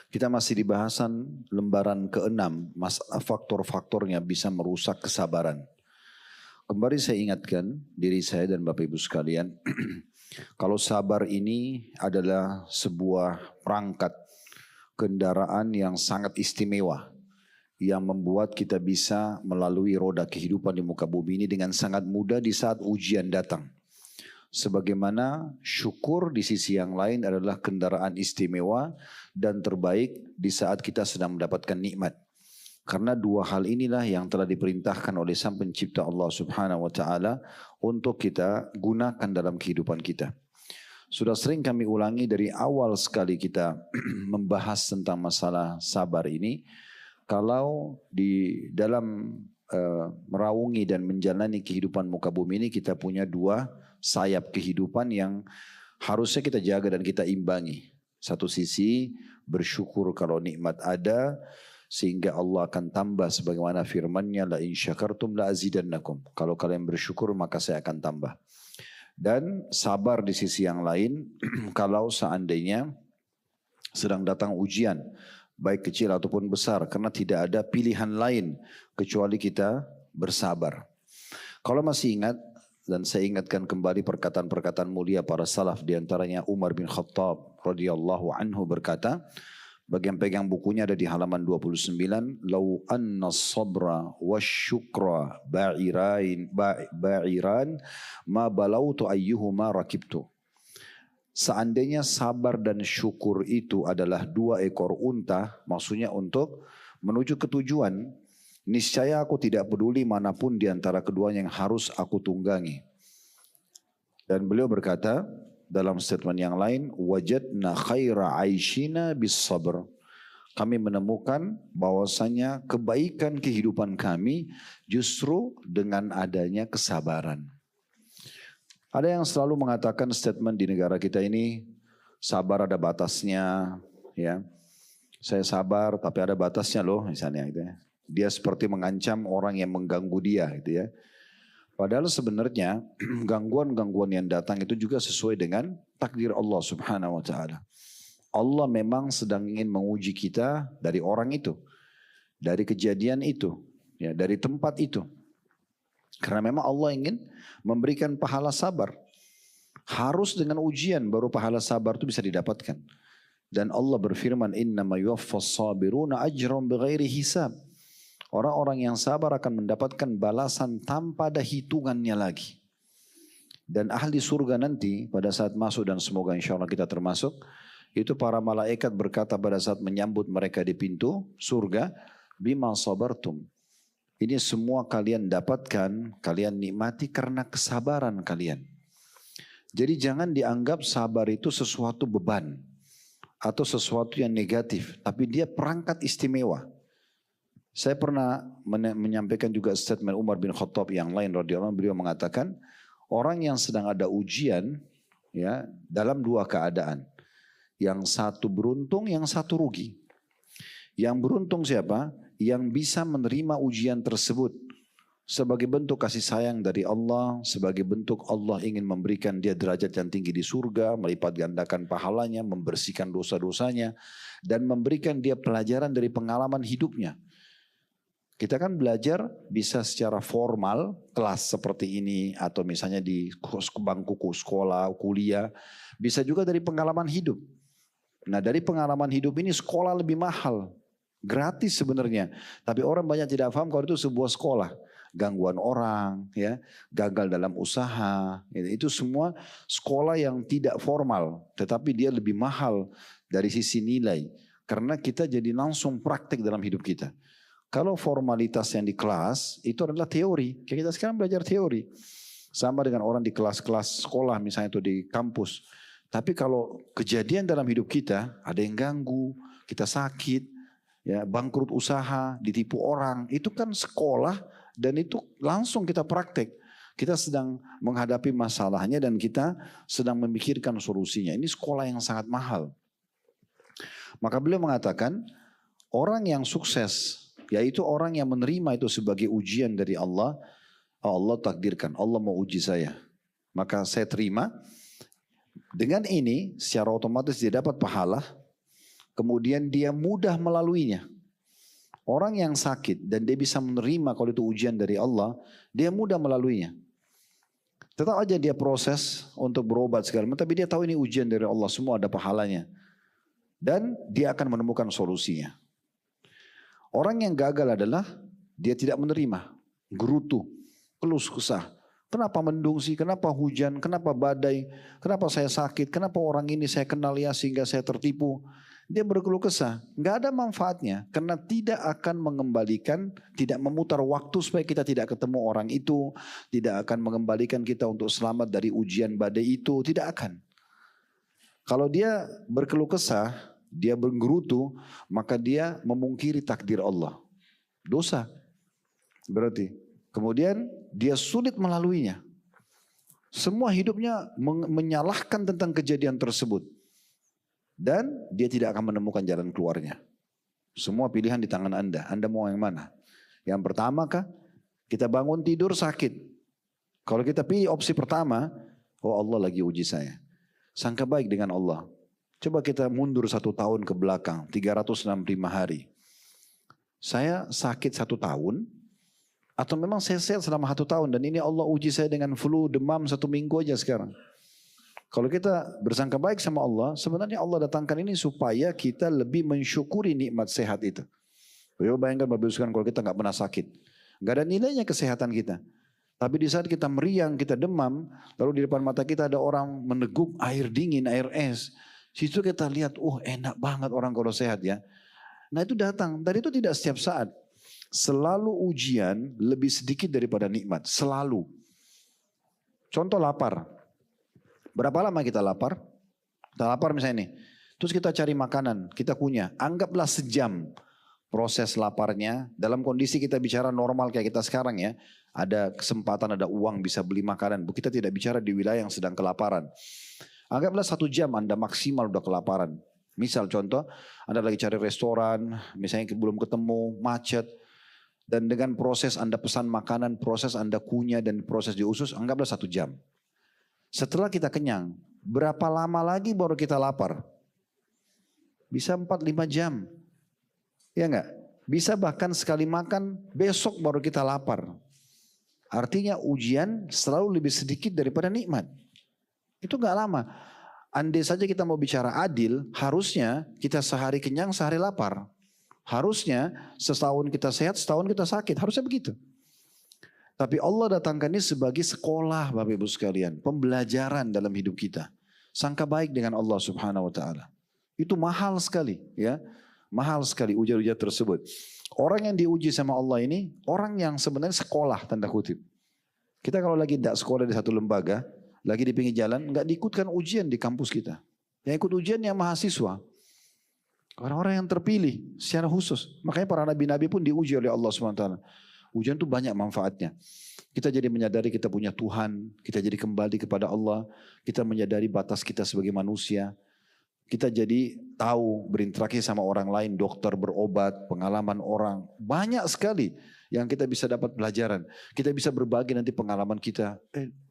Kita masih di bahasan lembaran ke-6, masalah faktor-faktornya bisa merusak kesabaran. Kembali saya ingatkan diri saya dan Bapak Ibu sekalian, kalau sabar ini adalah sebuah perangkat kendaraan yang sangat istimewa, yang membuat kita bisa melalui roda kehidupan di muka bumi ini dengan sangat mudah di saat ujian datang. Sebagaimana syukur di sisi yang lain adalah kendaraan istimewa dan terbaik di saat kita sedang mendapatkan nikmat. Karena dua hal inilah yang telah diperintahkan oleh Sang Pencipta Allah Subhanahu wa taala untuk kita gunakan dalam kehidupan kita. Sudah sering kami ulangi dari awal sekali kita membahas tentang masalah sabar ini. Kalau di dalam meraungi dan menjalani kehidupan muka bumi ini kita punya dua sayap kehidupan yang harusnya kita jaga dan kita imbangi. Satu sisi bersyukur kalau nikmat ada sehingga Allah akan tambah sebagaimana firman-Nya la in syakartum la azidannakum. Kalau kalian bersyukur maka saya akan tambah. Dan sabar di sisi yang lain kalau seandainya sedang datang ujian baik kecil ataupun besar karena tidak ada pilihan lain kecuali kita bersabar. Kalau masih ingat dan saya ingatkan kembali perkataan-perkataan mulia para salaf di antaranya Umar bin Khattab radhiyallahu anhu berkata, bagian pegang bukunya ada di halaman 29, "Lau anna as-sabra wasyukra ba'iran ma balautu ayyuhuma rakibtu." Seandainya sabar dan syukur itu adalah dua ekor unta, maksudnya untuk menuju ke tujuan, niscaya aku tidak peduli manapun di antara keduanya yang harus aku tunggangi. Dan beliau berkata dalam statement yang lain, wajadna khaira aishina bis sabr. Kami menemukan bahwasanya kebaikan kehidupan kami justru dengan adanya kesabaran. Ada yang selalu mengatakan statement di negara kita ini, sabar ada batasnya, ya. Saya sabar tapi ada batasnya loh misalnya gitu ya. Dia seperti mengancam orang yang mengganggu dia gitu ya. Padahal sebenarnya gangguan-gangguan yang datang itu juga sesuai dengan takdir Allah Subhanahu wa taala. Allah memang sedang ingin menguji kita dari orang itu, dari kejadian itu, ya, dari tempat itu. Karena memang Allah ingin memberikan pahala sabar. Harus dengan ujian baru pahala sabar itu bisa didapatkan. Dan Allah berfirman, innama yuwaffas sabiruna ajran bighairi hisab. Orang-orang yang sabar akan mendapatkan balasan tanpa ada hitungannya lagi. Dan ahli surga nanti pada saat masuk dan semoga insya Allah kita termasuk, itu para malaikat berkata pada saat menyambut mereka di pintu surga, bima sabartum. Ini semua kalian dapatkan, kalian nikmati karena kesabaran kalian. Jadi jangan dianggap sabar itu sesuatu beban atau sesuatu yang negatif, tapi dia perangkat istimewa. Saya pernah menyampaikan juga statement Umar bin Khattab yang lain radhiyallahu anhu, beliau mengatakan orang yang sedang ada ujian ya dalam dua keadaan. Yang satu beruntung, yang satu rugi. Yang beruntung siapa? Yang bisa menerima ujian tersebut sebagai bentuk kasih sayang dari Allah, sebagai bentuk Allah ingin memberikan dia derajat yang tinggi di surga, melipat gandakan pahalanya, membersihkan dosa-dosanya, dan memberikan dia pelajaran dari pengalaman hidupnya. Kita kan belajar bisa secara formal, kelas seperti ini, atau misalnya di bangku sekolah, kuliah, bisa juga dari pengalaman hidup. Nah dari pengalaman hidup ini sekolah lebih mahal. Gratis sebenarnya, tapi orang banyak tidak paham kalau itu sebuah sekolah. Gangguan orang, ya, gagal dalam usaha, itu semua sekolah yang tidak formal, tetapi dia lebih mahal dari sisi nilai, karena kita jadi langsung praktek dalam hidup kita. Kalau formalitas yang di kelas itu adalah teori, kayak kita sekarang belajar teori, sama dengan orang di kelas-kelas sekolah misalnya itu di kampus. Tapi kalau kejadian dalam hidup kita, ada yang ganggu, kita sakit, ya, bangkrut usaha, ditipu orang, itu kan sekolah dan itu langsung kita praktek. Kita sedang menghadapi masalahnya dan kita sedang memikirkan solusinya. Ini sekolah yang sangat mahal. Maka beliau mengatakan orang yang sukses yaitu orang yang menerima itu sebagai ujian dari Allah. Allah takdirkan, Allah mau uji saya, maka saya terima. Dengan ini secara otomatis dia dapat pahala. kemudian dia mudah melaluinya. Orang yang sakit dan dia bisa menerima kalau itu ujian dari Allah, dia mudah melaluinya. Tetap aja dia proses untuk berobat segala macam, tapi dia tahu ini ujian dari Allah, semua ada pahalanya. Dan dia akan menemukan solusinya. Orang yang gagal adalah dia tidak menerima, gerutu, keluh kesah. Kenapa mendung sih, kenapa hujan, kenapa badai, kenapa saya sakit, kenapa orang ini saya kenal ya sehingga saya tertipu. Dia berkeluh kesah, nggak ada manfaatnya karena tidak akan mengembalikan, tidak memutar waktu supaya kita tidak ketemu orang itu, tidak akan mengembalikan kita untuk selamat dari ujian badai itu, tidak akan. Kalau dia berkeluh kesah, dia bergerutu, maka dia memungkiri takdir Allah. Dosa berarti. Kemudian dia sulit melaluinya. Semua hidupnya menyalahkan tentang kejadian tersebut. Dan dia tidak akan menemukan jalan keluarnya. Semua pilihan di tangan Anda. Anda mau yang mana? Yang pertama kah? Kita bangun tidur sakit. Kalau kita pilih opsi pertama, oh Allah lagi uji saya. Sangka baik dengan Allah. Coba kita mundur 1 tahun ke belakang, 365 hari. Saya sakit 1 tahun, atau memang saya sehat selama 1 tahun, dan ini Allah uji saya dengan flu, demam 1 minggu aja sekarang. Kalau kita bersangka baik sama Allah, sebenarnya Allah datangkan ini supaya kita lebih mensyukuri nikmat sehat itu. Coba bayangkan Bapak Ibu sekalian kalau kita nggak pernah sakit. Nggak ada nilainya kesehatan kita. Tapi di saat kita meriang, kita demam, lalu di depan mata kita ada orang meneguk air dingin, air es. Situ kita lihat, oh enak banget orang kalau sehat ya. Nah itu datang, dan itu tidak setiap saat. Selalu ujian lebih sedikit daripada nikmat, selalu. Contoh lapar. Berapa lama kita lapar? Kita lapar misalnya nih. Terus kita cari makanan, kita kunyah. Anggaplah sejam proses laparnya. Dalam kondisi kita bicara normal kayak kita sekarang ya. Ada kesempatan, ada uang bisa beli makanan. Kita tidak bicara di wilayah yang sedang kelaparan. Anggaplah 1 jam Anda maksimal udah kelaparan. Misal contoh, Anda lagi cari restoran, misalnya belum ketemu, macet. Dan dengan proses Anda pesan makanan, proses Anda kunyah dan proses di usus, anggaplah 1 jam. Setelah kita kenyang, berapa lama lagi baru kita lapar? Bisa 4-5 jam. Ya enggak? Bisa bahkan sekali makan, besok baru kita lapar. Artinya ujian selalu lebih sedikit daripada nikmat. Itu enggak lama. Andai saja kita mau bicara adil, harusnya kita sehari kenyang, sehari lapar. Harusnya setahun kita sehat, setahun kita sakit. Harusnya begitu. Tapi Allah datangkan ini sebagai sekolah Bapak Ibu sekalian. Pembelajaran dalam hidup kita. Sangka baik dengan Allah Subhanahu Wa Taala. Itu mahal sekali ya. Mahal sekali ujian-ujian tersebut. Orang yang diuji sama Allah ini, orang yang sebenarnya sekolah tanda kutip. Kita kalau lagi tidak sekolah di satu lembaga, lagi di pinggir jalan, nggak diikutkan ujian di kampus kita. Yang ikut ujian yang mahasiswa. Orang-orang yang terpilih secara khusus. Makanya para nabi-nabi pun diuji oleh Allah SWT. Ujian itu banyak manfaatnya. Kita jadi menyadari kita punya Tuhan. Kita jadi kembali kepada Allah. Kita menyadari batas kita sebagai manusia. Kita jadi tahu berinteraksi sama orang lain. Dokter, berobat, pengalaman orang. Banyak sekali yang kita bisa dapat pelajaran. Kita bisa berbagi nanti pengalaman kita.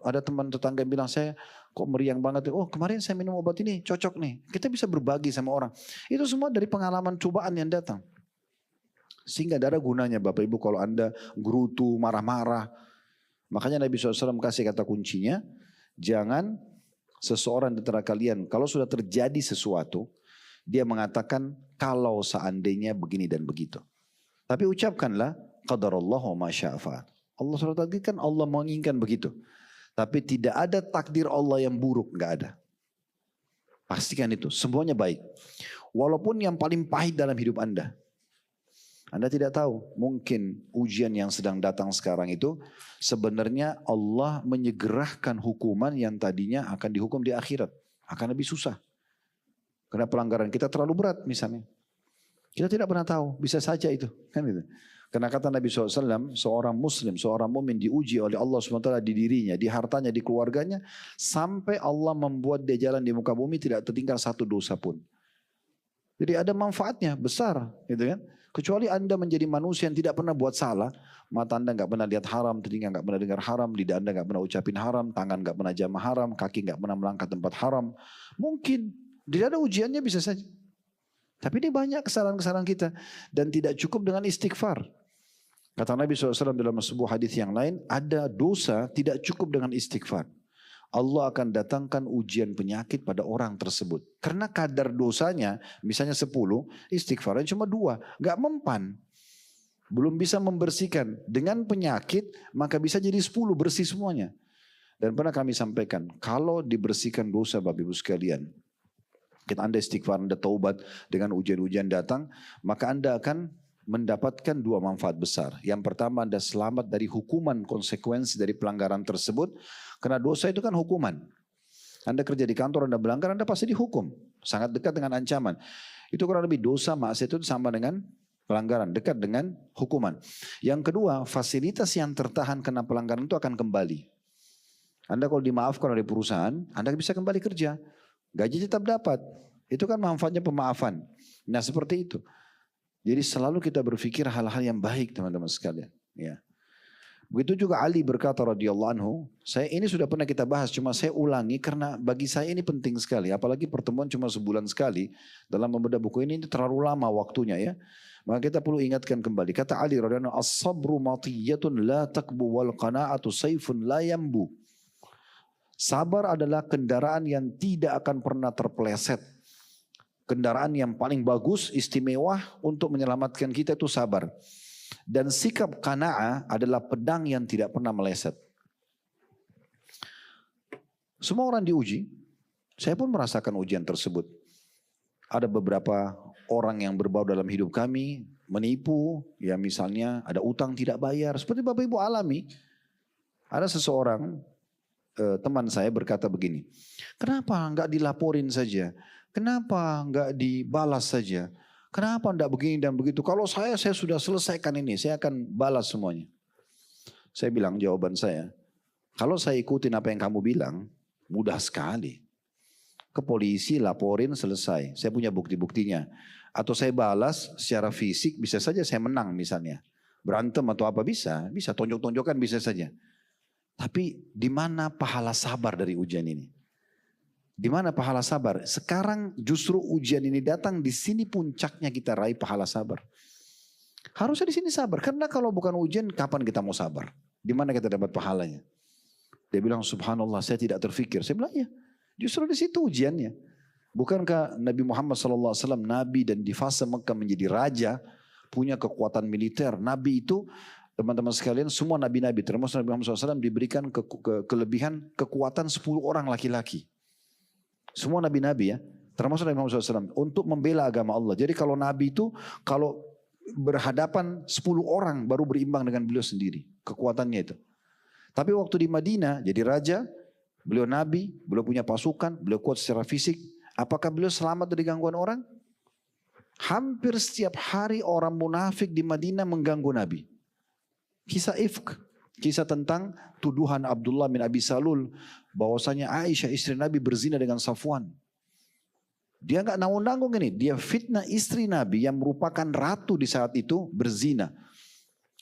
Ada teman tetangga yang bilang, saya kok meriang banget. Oh kemarin saya minum obat ini cocok nih. Kita bisa berbagi sama orang. Itu semua dari pengalaman cobaan yang datang. Sehingga tidak ada gunanya Bapak Ibu kalau Anda gerutu, marah-marah. Makanya Nabi SAW kasih kata kuncinya. Jangan seseorang di antara kalian kalau sudah terjadi sesuatu. Dia mengatakan kalau seandainya begini dan begitu. Tapi ucapkanlah. Qadarallahu ma syaa fa'al. Allah sudah takdirkan, Allah menginginkan begitu. Tapi tidak ada takdir Allah yang buruk, enggak ada. Pastikan itu, semuanya baik. Walaupun yang paling pahit dalam hidup Anda. Anda tidak tahu, mungkin ujian yang sedang datang sekarang itu sebenarnya Allah menyegerakan hukuman yang tadinya akan dihukum di akhirat. Akan lebih susah. Karena pelanggaran kita terlalu berat misalnya. Kita tidak pernah tahu, bisa saja itu. Kan gitu. Karena kata Nabi SAW, seorang muslim, seorang mumin diuji oleh Allah SWT di dirinya, di hartanya, di keluarganya. Sampai Allah membuat dia jalan di muka bumi tidak tertinggal 1 dosa pun. Jadi ada manfaatnya besar gitu kan. Kecuali Anda menjadi manusia yang tidak pernah buat salah. Mata Anda gak pernah lihat haram, telinga gak pernah dengar haram, lidah Anda gak pernah ucapin haram, tangan gak pernah jamah haram, kaki gak pernah melangkah tempat haram. Mungkin, tidak ada ujiannya bisa saja. Tapi ini banyak kesalahan-kesalahan kita. Dan tidak cukup dengan istighfar. Kata Nabi SAW dalam sebuah hadis yang lain, ada dosa tidak cukup dengan istighfar. Allah akan datangkan ujian penyakit pada orang tersebut. Karena kadar dosanya, misalnya 10, istighfarnya cuma 2. Gak mempan. Belum bisa membersihkan. Dengan penyakit, maka bisa jadi 10 bersih semuanya. Dan pernah kami sampaikan, kalau dibersihkan dosa Bapak Ibu sekalian, kita Anda istighfar, Anda taubat dengan ujian-ujian datang, maka Anda akan mendapatkan 2 manfaat besar. Yang pertama, Anda selamat dari hukuman konsekuensi dari pelanggaran tersebut. Karena dosa itu kan hukuman. Anda kerja di kantor, Anda melanggar, Anda pasti dihukum. Sangat dekat dengan ancaman. Itu kurang lebih dosa, maksiat itu sama dengan pelanggaran, dekat dengan hukuman. Yang kedua, fasilitas yang tertahan kena pelanggaran itu akan kembali. Anda kalau dimaafkan oleh perusahaan, Anda bisa kembali kerja. Gaji tetap dapat. Itu kan manfaatnya pemaafan. Nah seperti itu. Jadi selalu kita berpikir hal-hal yang baik teman-teman sekalian. Ya. Begitu juga Ali berkata radhiyallahu anhu, ini sudah pernah kita bahas, cuma saya ulangi karena bagi saya ini penting sekali. Apalagi pertemuan cuma sebulan sekali, dalam membedah buku ini terlalu lama waktunya ya. Maka kita perlu ingatkan kembali. Kata Ali radhiyallahu anhu, as-sabru matiyatun la takbu wal qana'atu sayfun la yambu. Sabar adalah kendaraan yang tidak akan pernah terpeleset. Kendaraan yang paling bagus, istimewa untuk menyelamatkan kita itu sabar. Dan sikap qanaah adalah pedang yang tidak pernah meleset. Semua orang diuji. Saya pun merasakan ujian tersebut. Ada beberapa orang yang berbau dalam hidup kami, menipu, ya misalnya ada utang tidak bayar. Seperti Bapak Ibu alami. Ada seseorang, teman saya berkata begini, kenapa enggak dilaporin saja? Kenapa enggak dibalas saja? Kenapa enggak begini dan begitu? Kalau saya sudah selesaikan ini, saya akan balas semuanya. Saya bilang jawaban saya, kalau saya ikutin apa yang kamu bilang, mudah sekali. Ke polisi, laporin, selesai. Saya punya bukti-buktinya. Atau saya balas secara fisik, bisa saja saya menang misalnya. Berantem atau apa bisa tonjok-tonjokan bisa saja. Tapi di mana pahala sabar dari ujian ini? Di mana pahala sabar? Sekarang justru ujian ini datang, di sini puncaknya kita raih pahala sabar. Harusnya di sini sabar, karena kalau bukan ujian, kapan kita mau sabar? Di mana kita dapat pahalanya? Dia bilang, subhanallah, saya tidak terfikir. Saya bilang, ya, justru di situ ujiannya. Bukankah Nabi Muhammad SAW Nabi dan di fase Mekah menjadi raja, punya kekuatan militer. Nabi itu, teman-teman sekalian, semua nabi-nabi, termasuk Nabi Muhammad SAW diberikan kelebihan kekuatan 10 orang laki-laki. Semua nabi-nabi ya, termasuk Nabi Muhammad SAW, untuk membela agama Allah. Jadi kalau Nabi itu, kalau berhadapan 10 orang baru berimbang dengan beliau sendiri. Kekuatannya itu. Tapi waktu di Madinah jadi raja, beliau Nabi, beliau punya pasukan, beliau kuat secara fisik. Apakah beliau selamat dari gangguan orang? Hampir setiap hari orang munafik di Madinah mengganggu Nabi. Kisah ifk. Kisah tentang tuduhan Abdullah bin Abi Salul bahwasanya Aisyah istri Nabi berzina dengan Safwan. Dia nggak nanggung-nanggung ini, dia fitnah istri Nabi yang merupakan ratu di saat itu berzina.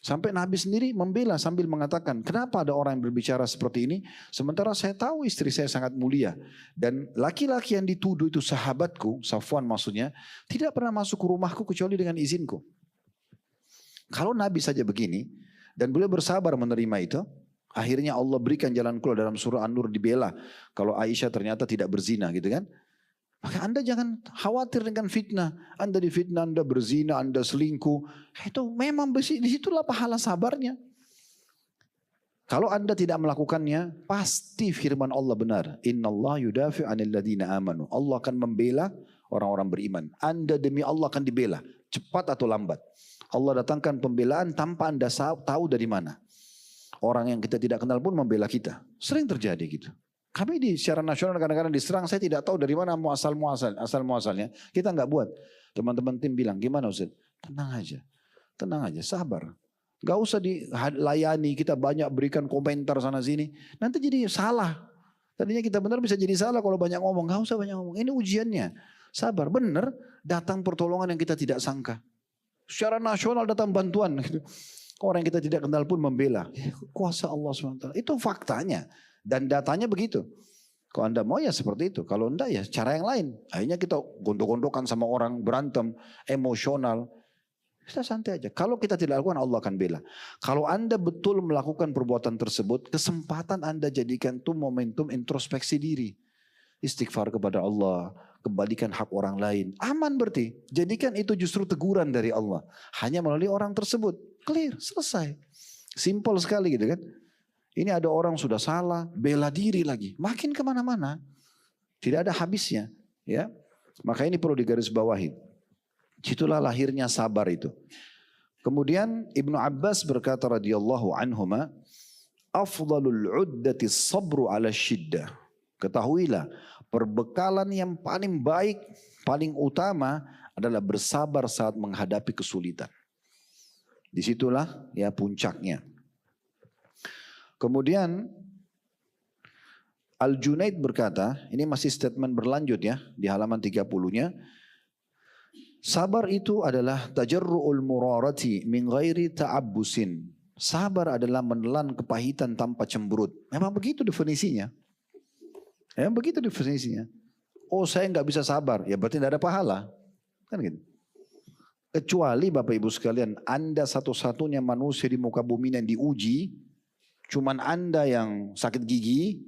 Sampai Nabi sendiri membela sambil mengatakan, kenapa ada orang yang berbicara seperti ini? Sementara saya tahu istri saya sangat mulia. Dan laki-laki yang dituduh itu sahabatku, Safwan maksudnya, tidak pernah masuk ke rumahku kecuali dengan izinku. Kalau Nabi saja begini, dan beliau bersabar menerima itu. Akhirnya Allah berikan jalan keluar dalam surah An-Nur dibela. Kalau Aisyah ternyata tidak berzina gitu kan. Maka Anda jangan khawatir dengan fitnah. Anda difitnah, Anda berzina, Anda selingkuh. Itu memang disitulah pahala sabarnya. Kalau Anda tidak melakukannya, pasti firman Allah benar. Innallaha yudafi 'anil ladzina amanu. Allah akan membela orang-orang beriman. Anda demi Allah akan dibela, cepat atau lambat. Allah datangkan pembelaan tanpa Anda tahu dari mana. Orang yang kita tidak kenal pun membela kita. Sering terjadi gitu. Kami secara nasional kadang-kadang diserang, saya tidak tahu dari mana asal muasalnya. Kita nggak buat. Teman-teman tim bilang, gimana Ustaz? Tenang aja, sabar. Gak usah dilayani, kita banyak berikan komentar sana sini. Nanti jadi salah. Tadinya kita benar bisa jadi salah kalau banyak ngomong. Gak usah banyak ngomong, ini ujiannya. Sabar, benar datang pertolongan yang kita tidak sangka. Secara nasional datang bantuan. Orang yang kita tidak kenal pun membela. Kuasa Allah SWT. Itu faktanya. Dan datanya begitu. Kalau Anda mau ya seperti itu. Kalau enggak ya cara yang lain. Akhirnya kita gondok-gondokan sama orang, berantem, emosional. Kita santai aja. Kalau kita tidak lakukan, Allah akan bela. Kalau Anda betul melakukan perbuatan tersebut, kesempatan Anda jadikan itu momentum introspeksi diri. Istighfar kepada Allah, kembalikan hak orang lain. Aman berarti. Jadikan itu justru teguran dari Allah. Hanya melalui orang tersebut. Clear, selesai. Simple sekali gitu kan. Ini ada orang sudah salah, bela diri lagi. Makin kemana-mana. Tidak ada habisnya. Ya, maka ini perlu digarisbawahi. Itulah lahirnya sabar itu. Kemudian Ibnu Abbas berkata radhiyallahu anhuma, afdalul uddati sabru ala syiddah. Ketahuilah, perbekalan yang paling baik, paling utama adalah bersabar saat menghadapi kesulitan. Disitulah ya puncaknya. Kemudian Al-Junaid berkata, ini masih statement berlanjut ya, di halaman 30-nya. Sabar itu adalah tajarru'ul murarati min ghairi ta'abbusin. Sabar adalah menelan kepahitan tanpa cemberut. Memang begitu definisinya. Memang begitu definisinya. Oh saya nggak bisa sabar, ya berarti tidak ada pahala. Kan gitu. Kecuali Bapak Ibu sekalian, Anda satu-satunya manusia di muka bumi yang diuji, cuman Anda yang sakit gigi,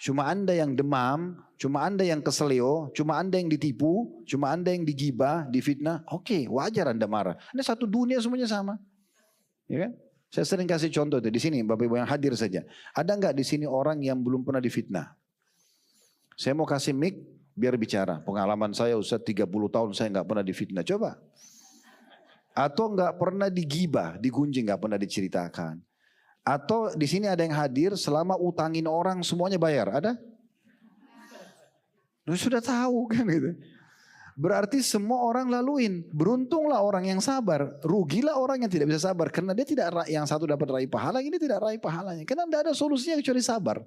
cuma Anda yang demam, cuma Anda yang keseleo, cuma Anda yang ditipu, cuma Anda yang digibah, difitnah. Oke, wajar Anda marah. Anda satu dunia semuanya sama. Ya kan? Saya sering kasih contoh itu di sini Bapak Ibu yang hadir saja. Ada nggak di sini orang yang belum pernah difitnah? Saya mau kasih mic biar bicara. Pengalaman saya Ustaz 30 tahun saya nggak pernah difitnah. Coba. Atau nggak pernah digibah, digunjing, nggak pernah diceritakan. Atau di sini ada yang hadir selama utangin orang semuanya bayar, ada? Sudah tahu kan gitu. Berarti semua orang laluin. Beruntunglah orang yang sabar. Rugilah orang yang tidak bisa sabar. Karena dia tidak, yang satu dapat raih pahala, ini tidak raih pahalanya. Karena tidak ada solusinya kecuali sabar.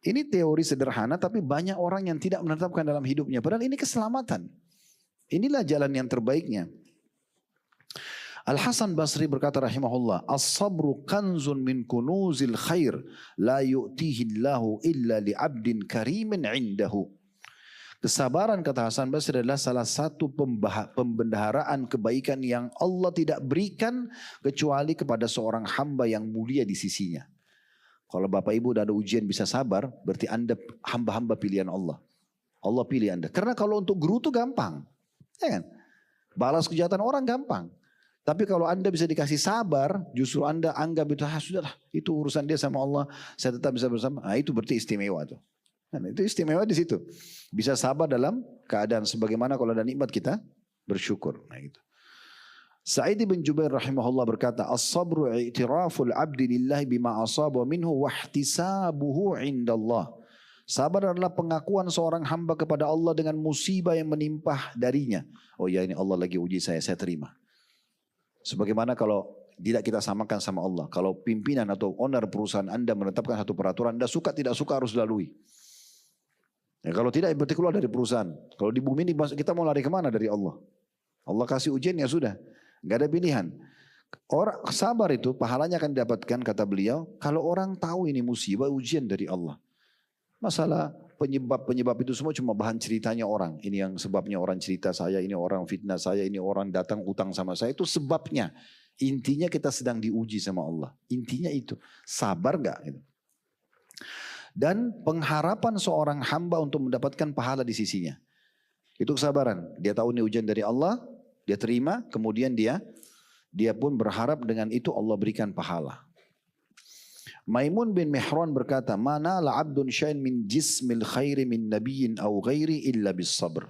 Ini teori sederhana tapi banyak orang yang tidak menetapkan dalam hidupnya. Padahal ini keselamatan. Inilah jalan yang terbaiknya. Al-Hasan Basri berkata rahimahullah, as-sabru kanzun min kunuzil khair, la yu'tihillahu illa li'abdin karimin indahu. Kesabaran, kata Hasan Basri, adalah salah satu pembendaharaan kebaikan yang Allah tidak berikan kecuali kepada seorang hamba yang mulia di sisinya. Kalau Bapak Ibu udah ada ujian bisa sabar, berarti Anda hamba-hamba pilihan Allah. Allah pilih Anda. Karena kalau untuk guru itu gampang. Ya kan? Balas kejahatan orang gampang. Tapi kalau Anda bisa dikasih sabar, justru Anda anggap itu, sudahlah, itu urusan dia sama Allah, saya tetap bisa bersama. Itu berarti istimewa tuh. Nah, itu istimewa di situ. Bisa sabar dalam keadaan sebagaimana kalau ada nikmat kita bersyukur. Nah, gitu. Sa'id bin Jubair rahimahullah berkata, as-sabru i'tiraful abdi lillahi bima asaba minhu wahtisabuhu indallah. Sabar adalah pengakuan seorang hamba kepada Allah dengan musibah yang menimpa darinya. Oh ya, ini Allah lagi uji saya terima. Sebagaimana kalau tidak kita samakan sama Allah. Kalau pimpinan atau owner perusahaan Anda menetapkan satu peraturan, Anda suka tidak suka harus lalui. Ya, kalau tidak berarti keluar dari perusahaan. Kalau di bumi ini kita mau lari kemana dari Allah? Allah kasih ujian ya sudah. Gak ada pilihan. Orang sabar itu pahalanya akan didapatkan kata beliau. Kalau orang tahu ini musibah ujian dari Allah. Masalah penyebab itu semua cuma bahan ceritanya orang. Ini yang sebabnya orang cerita saya, ini orang fitnah saya, ini orang datang utang sama saya. Itu sebabnya. Intinya kita sedang diuji sama Allah. Intinya itu. Sabar gak? Dan pengharapan seorang hamba untuk mendapatkan pahala di sisinya. Itu kesabaran. Dia tahu ini ujian dari Allah, dia terima, kemudian dia pun berharap dengan itu Allah berikan pahala. Maimun bin Mihran berkata, "Mana la 'abdun syai'an min jismil khairi min nabiyyin aw ghairi illa bis sabr."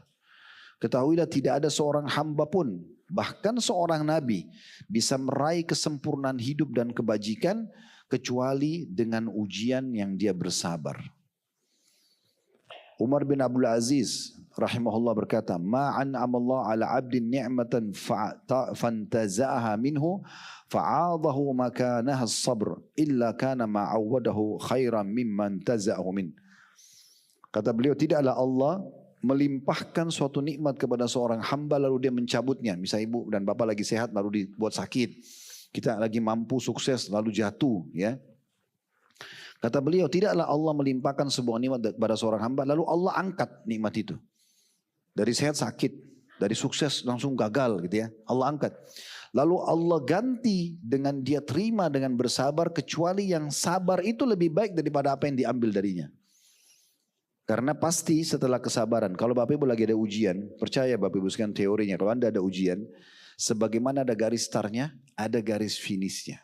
Ketahuilah tidak ada seorang hamba pun, bahkan seorang nabi, bisa meraih kesempurnaan hidup dan kebajikan kecuali dengan ujian yang dia bersabar. Umar bin Abdul Aziz rahimahullah berkata, "Ma an'amallahu 'ala 'abdin ni'matan fantaza'aha minhu fa'adahu makanaha as-sabr illa kana ma 'awwadahu khairan mimman taza'ahu min." Kata beliau, tidaklah Allah melimpahkan suatu nikmat kepada seorang hamba lalu dia mencabutnya. Misalnya ibu dan bapak lagi sehat lalu dibuat sakit. Kita lagi mampu sukses lalu jatuh, ya. Kata beliau, tidaklah Allah melimpahkan sebuah nikmat kepada seorang hamba, lalu Allah angkat nikmat itu. Dari sehat sakit, dari sukses langsung gagal gitu ya. Allah angkat. Lalu Allah ganti dengan dia terima dengan bersabar, kecuali yang sabar itu lebih baik daripada apa yang diambil darinya. Karena pasti setelah kesabaran, kalau Bapak Ibu lagi ada ujian, percaya Bapak Ibu sekalian teorinya, kalau Anda ada ujian, sebagaimana ada garis startnya, ada garis finishnya.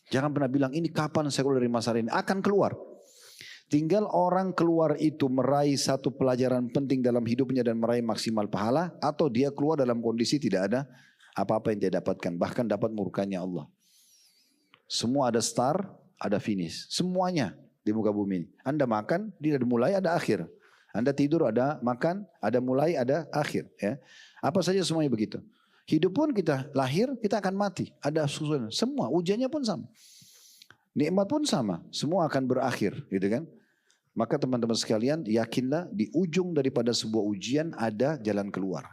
Jangan pernah bilang ini kapan saya keluar dari masalah ini, akan keluar. Tinggal orang keluar itu meraih satu pelajaran penting dalam hidupnya dan meraih maksimal pahala, atau dia keluar dalam kondisi tidak ada apa-apa yang dia dapatkan, bahkan dapat murkanya Allah. Semua ada start, ada finish, semuanya di muka bumi ini. Anda makan, dia ada mulai, ada akhir. Anda tidur, ada makan, ada mulai, ada akhir. Ya. Apa saja semuanya begitu. Hidup pun kita lahir, kita akan mati. Ada susunan. Semua, ujiannya pun sama. Nikmat pun sama. Semua akan berakhir. Gitu kan? Maka teman-teman sekalian, yakinlah di ujung daripada sebuah ujian ada jalan keluar.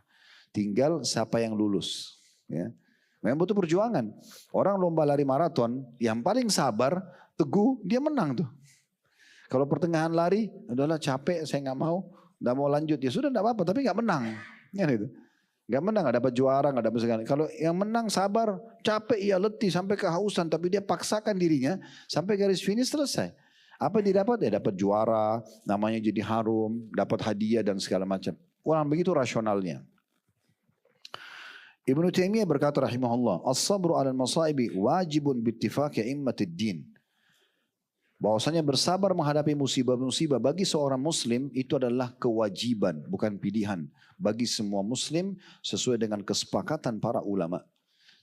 Tinggal siapa yang lulus. Ya. Memang butuh perjuangan. Orang lomba lari maraton, yang paling sabar, teguh, dia menang tuh. Kalau pertengahan lari, adalah capek, saya nggak mau lanjut. Ya sudah nggak apa-apa, tapi nggak menang. Ya, gitu. Gak menang, gak dapat juara, gak dapat segala. Kalau yang menang sabar, capek, ia letih sampai kehausan, tapi dia paksakan dirinya sampai garis finish selesai. Apa yang didapat? Ya dapat juara, namanya jadi harum, dapat hadiah dan segala macam. Orang begitu rasionalnya. Ibnu Taimiyah berkata rahimahullah, as-sabru 'alal masaibi wajibun bittifaqi a'immatid din. Bahwasanya bersabar menghadapi musibah-musibah bagi seorang muslim itu adalah kewajiban, bukan pilihan. Bagi semua muslim sesuai dengan kesepakatan para ulama.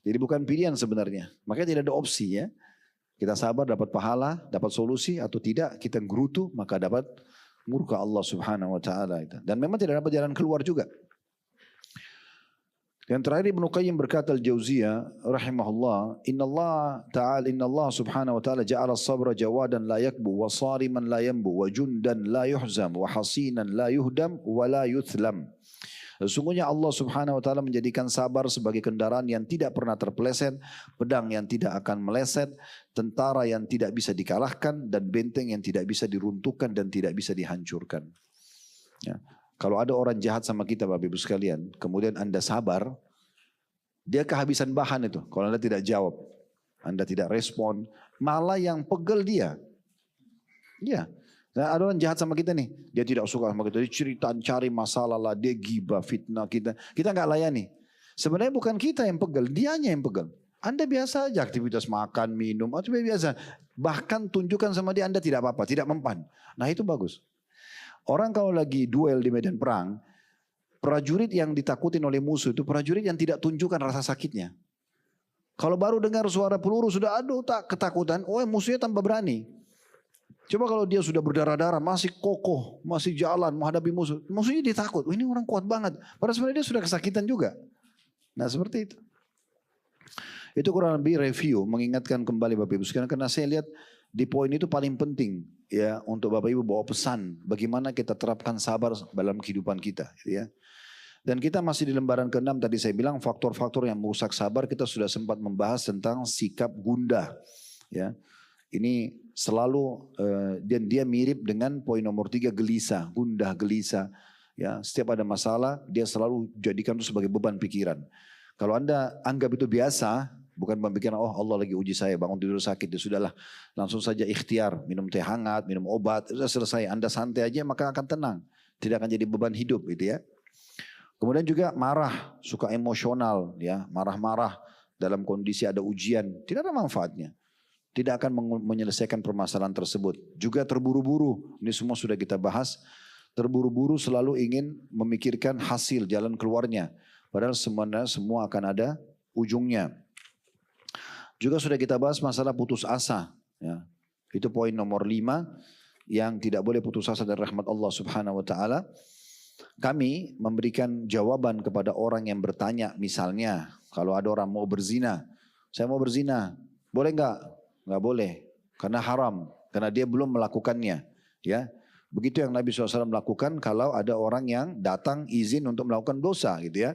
Jadi bukan pilihan sebenarnya. Makanya tidak ada opsi ya. Kita sabar dapat pahala, dapat solusi, atau tidak kita gerutu maka dapat murka Allah subhanahu wa ta'ala. Dan memang tidak dapat jalan keluar juga. Yang terakhir Ibnu Qayyim berkata al-Jauziyah rahimahullah, Inna Allah subhanahu wa ta'ala ja'ala as-sabra jawadan la yakbu wa sariman la yambu wa jundan la yuhzam wa hasinan la yuhdam wa la yuthlam. Sesungguhnya Allah subhanahu wa ta'ala menjadikan sabar sebagai kendaraan yang tidak pernah terpeleset, pedang yang tidak akan meleset, tentara yang tidak bisa dikalahkan, dan benteng yang tidak bisa diruntuhkan dan tidak bisa dihancurkan. Ya. Kalau ada orang jahat sama kita Bapak Ibu sekalian, kemudian Anda sabar, dia kehabisan bahan itu. Kalau Anda tidak jawab, Anda tidak respon, malah yang pegel dia. Ya, nah, ada orang jahat sama kita nih, dia tidak suka sama kita, dia cerita, cari masalah lah, dia gibah, fitnah kita nggak layani. Sebenarnya bukan kita yang pegel, dianya yang pegel. Anda biasa aja aktivitas makan, minum, atau biasa. Bahkan tunjukkan sama dia Anda tidak apa-apa, tidak mempan. Nah itu bagus. Orang kalau lagi duel di medan perang, prajurit yang ditakutin oleh musuh itu prajurit yang tidak tunjukkan rasa sakitnya. Kalau baru dengar suara peluru sudah aduh tak ketakutan, oh musuhnya tambah berani. Coba kalau dia sudah berdarah-darah, masih kokoh, masih jalan menghadapi musuh, musuhnya dia takut, oh, ini orang kuat banget. Padahal sebenarnya dia sudah kesakitan juga. Nah seperti itu. Itu kurang lebih review, mengingatkan kembali Bapak Ibu sekalian, karena saya lihat di poin itu paling penting ya untuk Bapak Ibu bawa pesan bagaimana kita terapkan sabar dalam kehidupan kita ya. Dan kita masih di lembaran ke-6 tadi saya bilang faktor-faktor yang merusak sabar, kita sudah sempat membahas tentang sikap gundah ya. Ini selalu dan dia mirip dengan poin nomor 3 gelisah, gundah gelisah ya. Setiap ada masalah dia selalu jadikan itu sebagai beban pikiran. Kalau Anda anggap itu biasa, bukan pemikiran oh Allah lagi uji saya, bangun tidur sakit, ya sudahlah langsung saja ikhtiar, minum teh hangat, minum obat, sudah selesai. Anda santai aja maka akan tenang, tidak akan jadi beban hidup gitu ya. Kemudian juga marah, suka emosional ya, marah-marah dalam kondisi ada ujian, tidak ada manfaatnya. Tidak akan menyelesaikan permasalahan tersebut. Juga terburu-buru, ini semua sudah kita bahas. Terburu-buru selalu ingin memikirkan hasil, jalan keluarnya. Padahal sebenarnya semua akan ada ujungnya. Juga sudah kita bahas masalah putus asa. Ya. Itu poin nomor 5 yang tidak boleh putus asa dari rahmat Allah subhanahu wa ta'ala. Kami memberikan jawaban kepada orang yang bertanya, misalnya kalau ada orang mau berzina, saya mau berzina, boleh nggak? Nggak boleh, karena haram, karena dia belum melakukannya. Ya, begitu yang Nabi SAW melakukan kalau ada orang yang datang izin untuk melakukan dosa, gitu ya.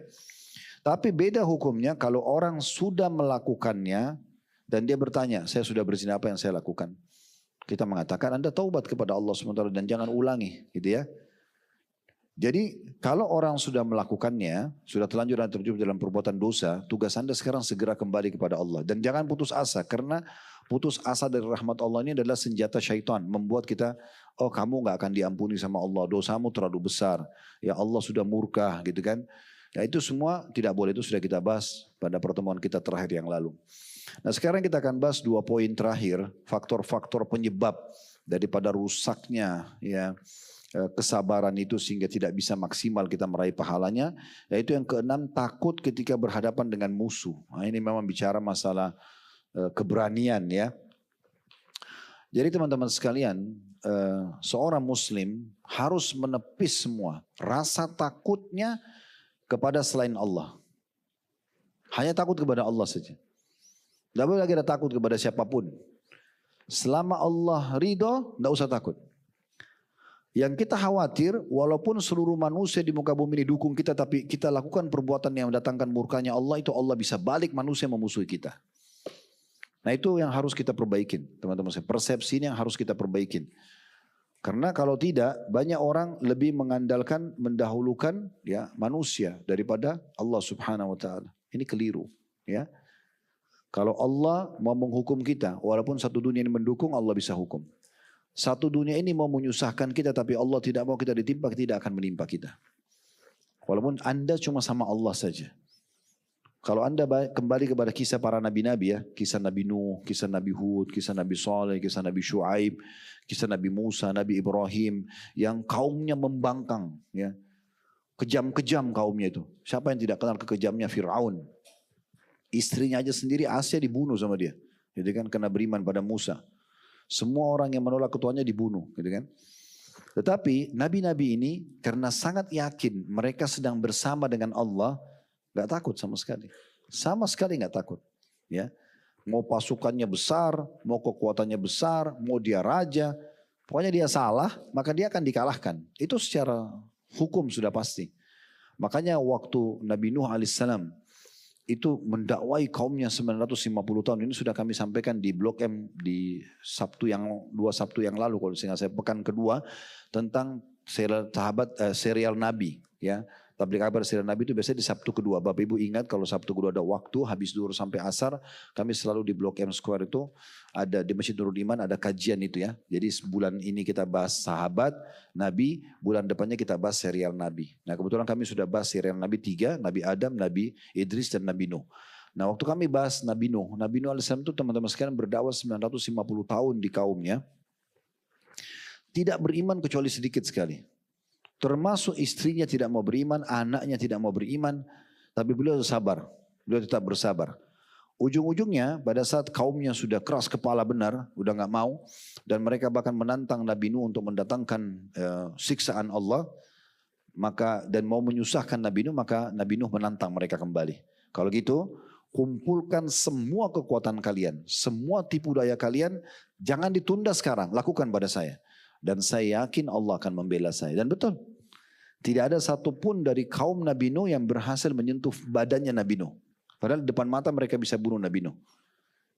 Tapi beda hukumnya kalau orang sudah melakukannya dan dia bertanya, saya sudah berzina, apa yang saya lakukan? Kita mengatakan Anda taubat kepada Allah SWT dan jangan ulangi, gitu ya. Jadi kalau orang sudah melakukannya, sudah terlanjur dan terjun dalam perbuatan dosa, tugas Anda sekarang segera kembali kepada Allah. Dan jangan putus asa, karena putus asa dari rahmat Allah ini adalah senjata syaitan. Membuat kita, oh kamu gak akan diampuni sama Allah, dosamu terlalu besar. Ya Allah sudah murka gitu kan. Ya itu semua tidak boleh, itu sudah kita bahas pada pertemuan kita terakhir yang lalu. Nah sekarang kita akan bahas 2 poin terakhir, faktor-faktor penyebab daripada rusaknya ya kesabaran itu sehingga tidak bisa maksimal kita meraih pahalanya. Yaitu yang keenam, takut ketika berhadapan dengan musuh. Nah, ini memang bicara masalah keberanian ya. Jadi teman-teman sekalian, seorang muslim harus menepis semua rasa takutnya kepada selain Allah. Hanya takut kepada Allah saja. Tidak boleh lagi ada takut kepada siapapun. Selama Allah ridho, tidak usah takut. Yang kita khawatir, walaupun seluruh manusia di muka bumi ini dukung kita, tapi kita lakukan perbuatan yang mendatangkan murkanya Allah, itu Allah bisa balik manusia memusuhi kita. Nah itu yang harus kita perbaikin, teman-teman. Persepsi ini yang harus kita perbaikin. Karena kalau tidak, banyak orang lebih mengandalkan, mendahulukan ya manusia daripada Allah Subhanahu Wa Taala. Ini keliru, ya. Kalau Allah mau menghukum kita, walaupun satu dunia ini mendukung, Allah bisa hukum. Satu dunia ini mau menyusahkan kita, tapi Allah tidak mau kita ditimpa, tidak akan menimpa kita. Walaupun Anda cuma sama Allah saja. Kalau Anda kembali kepada kisah para nabi-nabi ya, kisah Nabi Nuh, kisah Nabi Hud, kisah Nabi Saleh, kisah Nabi Shu'aib, kisah Nabi Musa, Nabi Ibrahim, yang kaumnya membangkang, ya, kejam-kejam kaumnya itu. Siapa yang tidak kenal kekejamnya Fir'aun? Istrinya aja sendiri Asia dibunuh sama dia, gitu kan, karena beriman pada Musa. Semua orang yang menolak ketuanya dibunuh, gitu kan. Tetapi nabi-nabi ini karena sangat yakin mereka sedang bersama dengan Allah, nggak takut sama sekali nggak takut. Ya, mau pasukannya besar, mau kekuatannya besar, mau dia raja, pokoknya dia salah, maka dia akan dikalahkan. Itu secara hukum sudah pasti. Makanya waktu Nabi Nuh alaihissalam itu mendakwai kaumnya 950 tahun. Ini sudah kami sampaikan di Blok M di dua Sabtu yang lalu kalau saya pekan kedua tentang serial Nabi ya. Tabligh kabar serial Nabi itu biasanya di Sabtu kedua. Bapak Ibu ingat kalau Sabtu kedua ada waktu habis zuhur sampai asar, kami selalu di Blok M Square itu ada di Masjid Nurul Iman ada kajian itu ya. Jadi bulan ini kita bahas sahabat Nabi, bulan depannya kita bahas serial Nabi. Nah kebetulan kami sudah bahas serial Nabi 3, Nabi Adam, Nabi Idris dan Nabi Nuh. Nah waktu kami bahas Nabi Nuh alaihissalam itu teman-teman sekalian berdakwah 950 tahun di kaumnya. Tidak beriman kecuali sedikit sekali. Termasuk istrinya tidak mau beriman, anaknya tidak mau beriman, tapi beliau sabar, beliau tetap bersabar. Ujung-ujungnya pada saat kaumnya sudah keras kepala benar, udah nggak mau, dan mereka bahkan menantang Nabi Nuh untuk mendatangkan siksaan Allah, dan mau menyusahkan Nabi Nuh, maka Nabi Nuh menantang mereka kembali. Kalau gitu, kumpulkan semua kekuatan kalian, semua tipu daya kalian, jangan ditunda sekarang, lakukan pada saya. Dan saya yakin Allah akan membela saya. Dan betul. Tidak ada satupun dari kaum Nabi Nuh yang berhasil menyentuh badannya Nabi Nuh. Padahal di depan mata mereka bisa bunuh Nabi Nuh.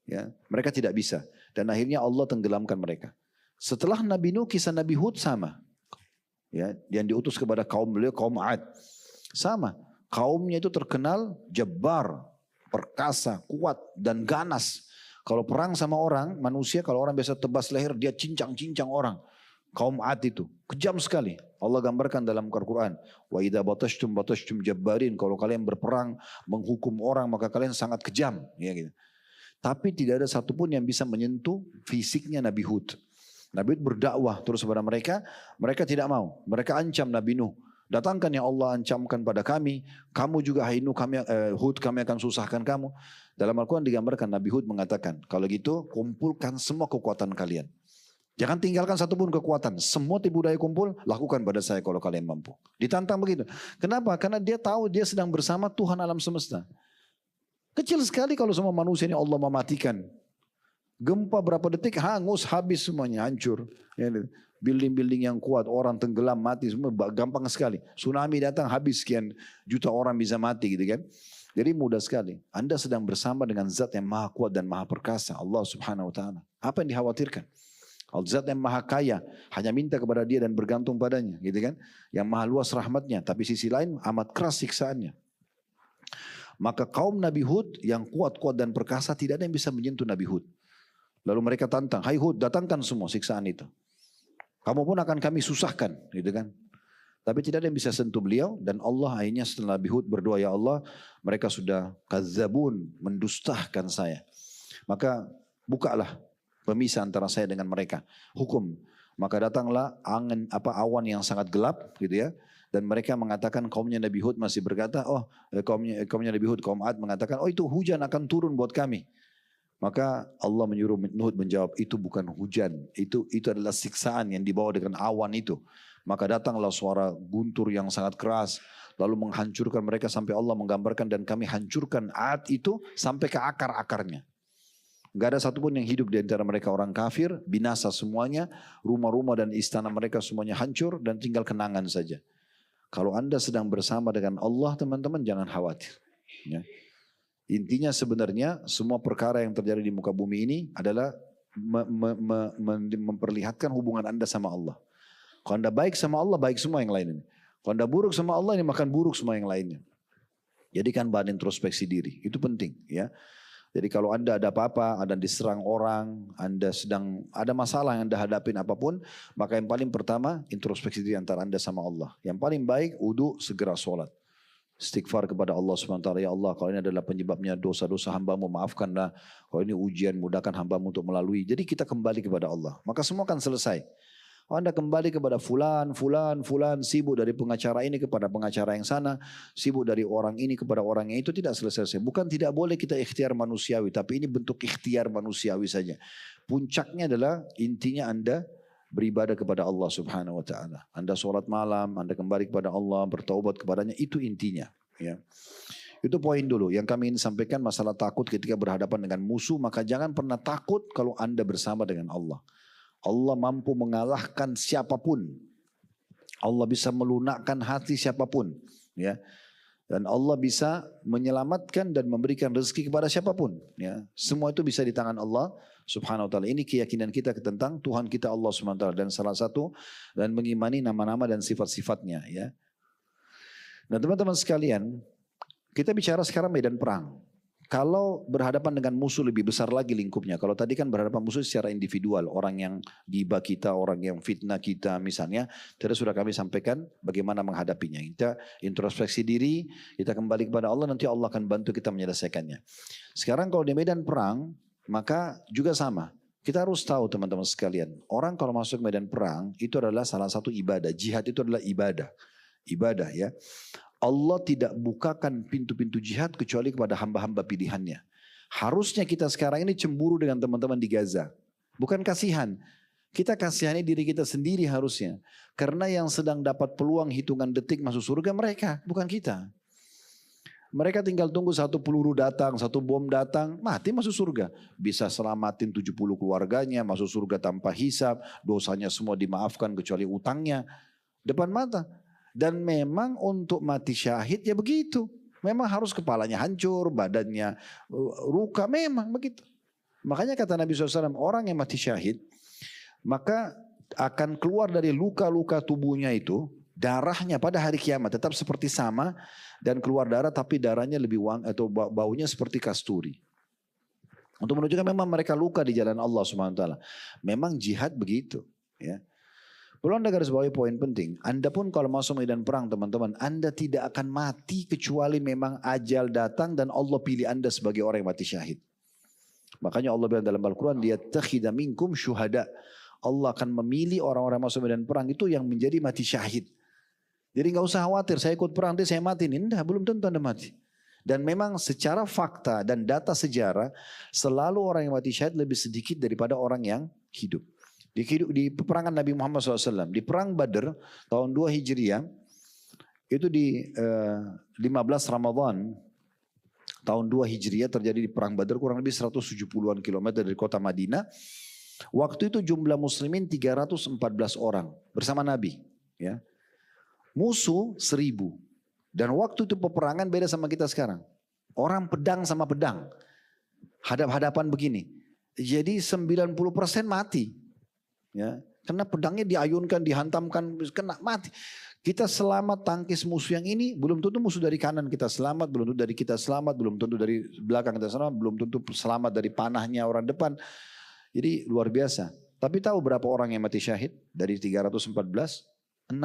Ya, mereka tidak bisa. Dan akhirnya Allah tenggelamkan mereka. Setelah Nabi Nuh, kisah Nabi Hud sama. Ya, yang diutus kepada kaum beliau, kaum Ad. Sama. Kaumnya itu terkenal jabbar, perkasa, kuat, dan ganas. Kalau perang sama orang, manusia kalau orang biasa tebas leher, dia cincang-cincang orang. Kaum Ad itu kejam sekali. Allah gambarkan dalam Al-Quran. Wa idza batashtum jabbarin. Kalau kalian berperang menghukum orang maka kalian sangat kejam. Ya, gitu. Tapi tidak ada satupun yang bisa menyentuh fisiknya Nabi Hud. Nabi Hud berdakwah terus kepada mereka. Mereka tidak mau. Mereka ancam Nabi Nuh. Datangkan yang Allah ancamkan pada kami. Kamu juga hai Nuh, Hud kami akan susahkan kamu. Dalam Al-Quran digambarkan Nabi Hud mengatakan. Kalau gitu kumpulkan semua kekuatan kalian. Jangan tinggalkan satupun kekuatan. Semua tipu daya kumpul, lakukan pada saya kalau kalian mampu. Ditantang begitu. Kenapa? Karena dia tahu dia sedang bersama Tuhan alam semesta. Kecil sekali kalau semua manusia ini Allah mematikan. Gempa berapa detik, hangus, habis semuanya, hancur. Building-building yang kuat, orang tenggelam, mati, semua gampang sekali. Tsunami datang, habis sekian juta orang bisa mati gitu kan. Jadi mudah sekali. Anda sedang bersama dengan zat yang maha kuat dan maha perkasa. Allah subhanahu wa ta'ala. Apa yang dikhawatirkan? Al-Zat yang maha kaya, hanya minta kepada dia dan bergantung padanya, gitu kan? Yang maha luas rahmatnya, tapi sisi lain amat keras siksaannya. Maka kaum Nabi Hud yang kuat-kuat dan perkasa tidak ada yang bisa menyentuh Nabi Hud. Lalu mereka tantang, hai Hud, datangkan semua siksaan itu. Kamu pun akan kami susahkan, gitu kan? Tapi tidak ada yang bisa sentuh beliau dan Allah akhirnya setelah Nabi Hud berdoa, ya Allah, mereka sudah kadzabun, mendustahkan saya. Maka bukalah pemisah antara saya dengan mereka, hukum. Maka datanglah awan yang sangat gelap, gitu ya. Dan mereka mengatakan, kaumnya Nabi Hud masih berkata, kaumnya Nabi Hud, kaum Ad mengatakan, oh itu hujan akan turun buat kami. Maka Allah menyuruh Nuh menjawab, itu bukan hujan, itu adalah siksaan yang dibawa dengan awan itu. Maka datanglah suara guntur yang sangat keras, lalu menghancurkan mereka sampai Allah menggambarkan, dan kami hancurkan Ad itu sampai ke akar-akarnya. Gak ada satupun yang hidup di antara mereka orang kafir, binasa semuanya, rumah-rumah dan istana mereka semuanya hancur dan tinggal kenangan saja. Kalau Anda sedang bersama dengan Allah teman-teman, jangan khawatir. Ya. Intinya sebenarnya semua perkara yang terjadi di muka bumi ini adalah memperlihatkan hubungan Anda sama Allah. Kalau Anda baik sama Allah, baik semua yang lain ini. Kalau Anda buruk sama Allah, ini makan buruk semua yang lainnya. Jadi kan bahan introspeksi diri, itu penting ya. Jadi kalau Anda ada apa-apa, Anda diserang orang, Anda sedang ada masalah yang Anda hadapin apapun, maka yang paling pertama introspeksi diri antara Anda sama Allah. Yang paling baik wudu, segera sholat. Istighfar kepada Allah SWT. Ya Allah, kalau ini adalah penyebabnya dosa-dosa hambamu, maafkanlah. Kalau ini ujian, mudahkan hambamu untuk melalui. Jadi kita kembali kepada Allah. Maka semua akan selesai. Anda kembali kepada fulan, sibuk dari pengacara ini kepada pengacara yang sana, sibuk dari orang ini kepada orang yang itu, tidak selesai. Bukan tidak boleh kita ikhtiar manusiawi, tapi ini bentuk ikhtiar manusiawi saja. Puncaknya adalah intinya Anda beribadah kepada Allah Subhanahu wa taala. Anda sholat malam, Anda kembali kepada Allah, bertaubat kepadanya, itu intinya, ya. Itu poin dulu yang kami ingin sampaikan, masalah takut ketika berhadapan dengan musuh. Maka jangan pernah takut kalau Anda bersama dengan Allah. Allah mampu mengalahkan siapapun. Allah bisa melunakkan hati siapapun, ya. Dan Allah bisa menyelamatkan dan memberikan rezeki kepada siapapun, ya. Semua itu bisa di tangan Allah Subhanahu wa taala. Ini keyakinan kita tentang Tuhan kita Allah Subhanahu wa taala, dan salah satu dan mengimani nama-nama dan sifat-sifatnya, ya. Nah, teman-teman sekalian, kita bicara sekarang medan perang. Kalau berhadapan dengan musuh lebih besar lagi lingkupnya. Kalau tadi kan berhadapan musuh secara individual. Orang yang gibah kita, orang yang fitnah kita misalnya. Tadi sudah kami sampaikan bagaimana menghadapinya. Kita introspeksi diri, kita kembali kepada Allah, nanti Allah akan bantu kita menyelesaikannya. Sekarang kalau di medan perang, maka juga sama. Kita harus tahu teman-teman sekalian. Orang kalau masuk medan perang, itu adalah salah satu ibadah. Jihad itu adalah ibadah. Ibadah, ya. Allah tidak bukakan pintu-pintu jihad kecuali kepada hamba-hamba pilihannya. Harusnya kita sekarang ini cemburu dengan teman-teman di Gaza. Bukan kasihan. Kita kasihani diri kita sendiri harusnya. Karena yang sedang dapat peluang hitungan detik masuk surga mereka, bukan kita. Mereka tinggal tunggu satu peluru datang, satu bom datang, mati masuk surga. Bisa selamatin 70 keluarganya, masuk surga tanpa hisab, dosanya semua dimaafkan kecuali utangnya. Depan mata. Dan memang untuk mati syahid ya begitu. Memang harus kepalanya hancur, badannya luka, memang begitu. Makanya kata Nabi SAW, orang yang mati syahid, maka akan keluar dari luka-luka tubuhnya itu, darahnya pada hari kiamat tetap seperti sama, dan keluar darah tapi darahnya lebih wangi atau baunya seperti kasturi. Untuk menunjukkan memang mereka luka di jalan Allah SWT. Memang jihad begitu, ya. Perlu Anda garis bawahi poin penting. Anda pun kalau masuk medan perang teman-teman, Anda tidak akan mati kecuali memang ajal datang dan Allah pilih Anda sebagai orang yang mati syahid. Makanya Allah bilang dalam Al-Quran, liyattakhidha minkum syuhada. Allah akan memilih orang-orang masuk medan perang itu yang menjadi mati syahid. Jadi gak usah khawatir, saya ikut perang, saya mati. Tidak, belum tentu Anda mati. Dan memang secara fakta dan data sejarah, selalu orang yang mati syahid lebih sedikit daripada orang yang hidup. Di peperangan Nabi Muhammad SAW, di perang Badr tahun 2 Hijriah, itu di 15 Ramadan tahun 2 Hijriah terjadi di perang Badr, kurang lebih 170-an kilometer dari kota Madinah. Waktu itu jumlah muslimin 314 orang bersama Nabi, ya. Musuh 1000. Dan waktu itu peperangan beda sama kita sekarang. Orang pedang sama pedang. Hadap-hadapan begini. Jadi 90% mati. Ya, karena pedangnya diayunkan, dihantamkan, kena mati. Kita selamat tangkis musuh yang ini, belum tentu musuh dari kanan kita selamat, belum tentu dari kita selamat, belum tentu dari belakang kita selamat, belum tentu selamat dari panahnya orang depan. Jadi luar biasa. Tapi tahu berapa orang yang mati syahid? Dari 314, 60.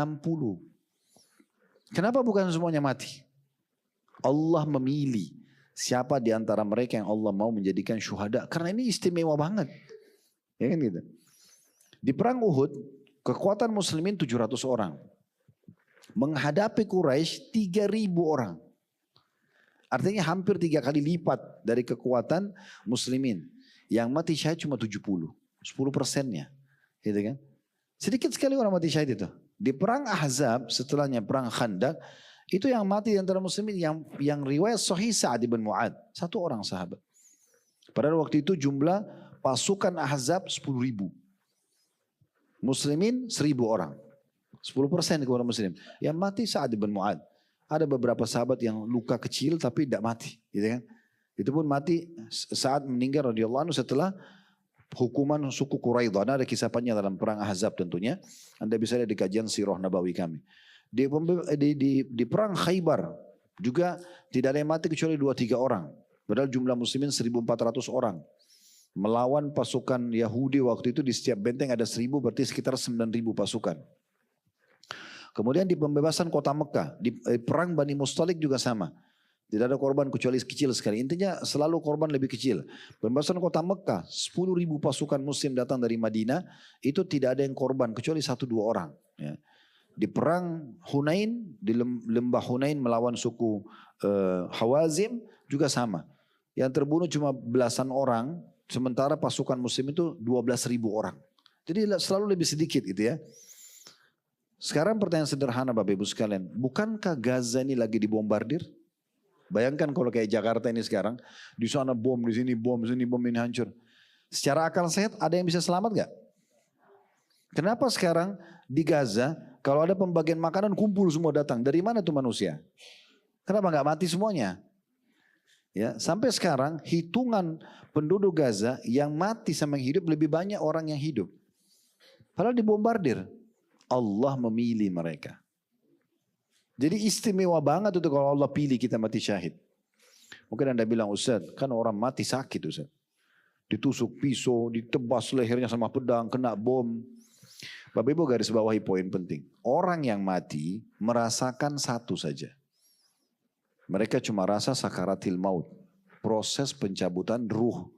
Kenapa bukan semuanya mati? Allah memilih siapa di antara mereka yang Allah mau menjadikan syuhada. Karena ini istimewa banget. Ya kan gitu. Di perang Uhud, kekuatan muslimin 700 orang. Menghadapi Quraisy 3.000 orang. Artinya hampir 3 kali lipat dari kekuatan muslimin. Yang mati syahid cuma 70. 10%-nya. Gitu kan? Sedikit sekali orang mati syahid itu. Di perang Ahzab, setelahnya perang Khandaq, itu yang mati di antara muslimin yang riwayat sahih Sa'ad bin Mu'ad. 1 orang sahabat. Padahal waktu itu jumlah pasukan Ahzab 10.000. Muslimin 1.000 orang. 10% kepada muslim. Yang mati Sa'ad bin Mu'ad. Ada beberapa sahabat yang luka kecil tapi tidak mati. Gitu kan? Itu pun mati saat meninggal radhiyallahu anhu setelah hukuman suku Quraidah. Ada kisah panjang dalam perang Ahzab tentunya. Anda bisa lihat di kajian Sirah Nabawi kami. Di perang Khaybar juga tidak ada yang mati kecuali 2-3 orang. Padahal jumlah muslimin 1.400 orang. Melawan pasukan Yahudi waktu itu di setiap benteng ada 1.000, berarti sekitar 9.000 pasukan. Kemudian di pembebasan kota Mekah, di perang Bani Mustalik juga sama. Tidak ada korban kecuali kecil sekali. Intinya selalu korban lebih kecil. Pembebasan kota Mekah, 10.000 pasukan muslim datang dari Madinah, itu tidak ada yang korban kecuali 1-2 orang. Ya. Di perang Hunain, di lembah Hunain melawan suku Hawazim juga sama. Yang terbunuh cuma belasan orang, sementara pasukan muslim itu 12.000 orang. Jadi selalu lebih sedikit gitu ya. Sekarang pertanyaan sederhana Bapak Ibu sekalian. Bukankah Gaza ini lagi dibombardir? Bayangkan kalau kayak Jakarta ini sekarang. Di sana bom, di sini bom, ini hancur. Secara akal sehat ada yang bisa selamat gak? Kenapa sekarang di Gaza kalau ada pembagian makanan kumpul semua datang. Dari mana tuh manusia? Kenapa gak mati semuanya? Ya, sampai sekarang hitungan penduduk Gaza yang mati sama yang hidup lebih banyak orang yang hidup. Padahal dibombardir. Allah memilih mereka. Jadi istimewa banget itu kalau Allah pilih kita mati syahid. Mungkin Anda bilang, Ustaz, kan orang mati sakit Ustaz. Ditusuk pisau, ditebas lehernya sama pedang, kena bom. Bapak Ibu garis bawahi poin penting. Orang yang mati merasakan satu saja. Mereka cuma rasa sakaratil maut. Proses pencabutan ruh.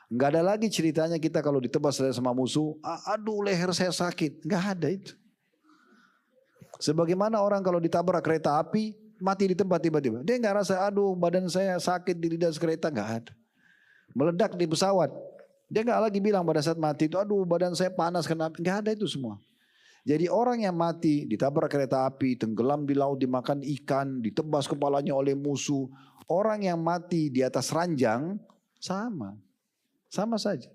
Enggak ada lagi ceritanya kita kalau ditebas leher sama musuh, aduh leher saya sakit. Enggak ada itu. Sebagaimana orang kalau ditabrak kereta api, mati di tempat tiba-tiba. Dia enggak rasa, aduh badan saya sakit di lidas kereta. Enggak ada. Meledak di pesawat. Dia enggak lagi bilang pada saat mati itu, aduh badan saya panas kena api. Enggak ada itu semua. Jadi orang yang mati ditabrak kereta api, tenggelam di laut, dimakan ikan, ditebas kepalanya oleh musuh. Orang yang mati di atas ranjang, sama. Sama saja.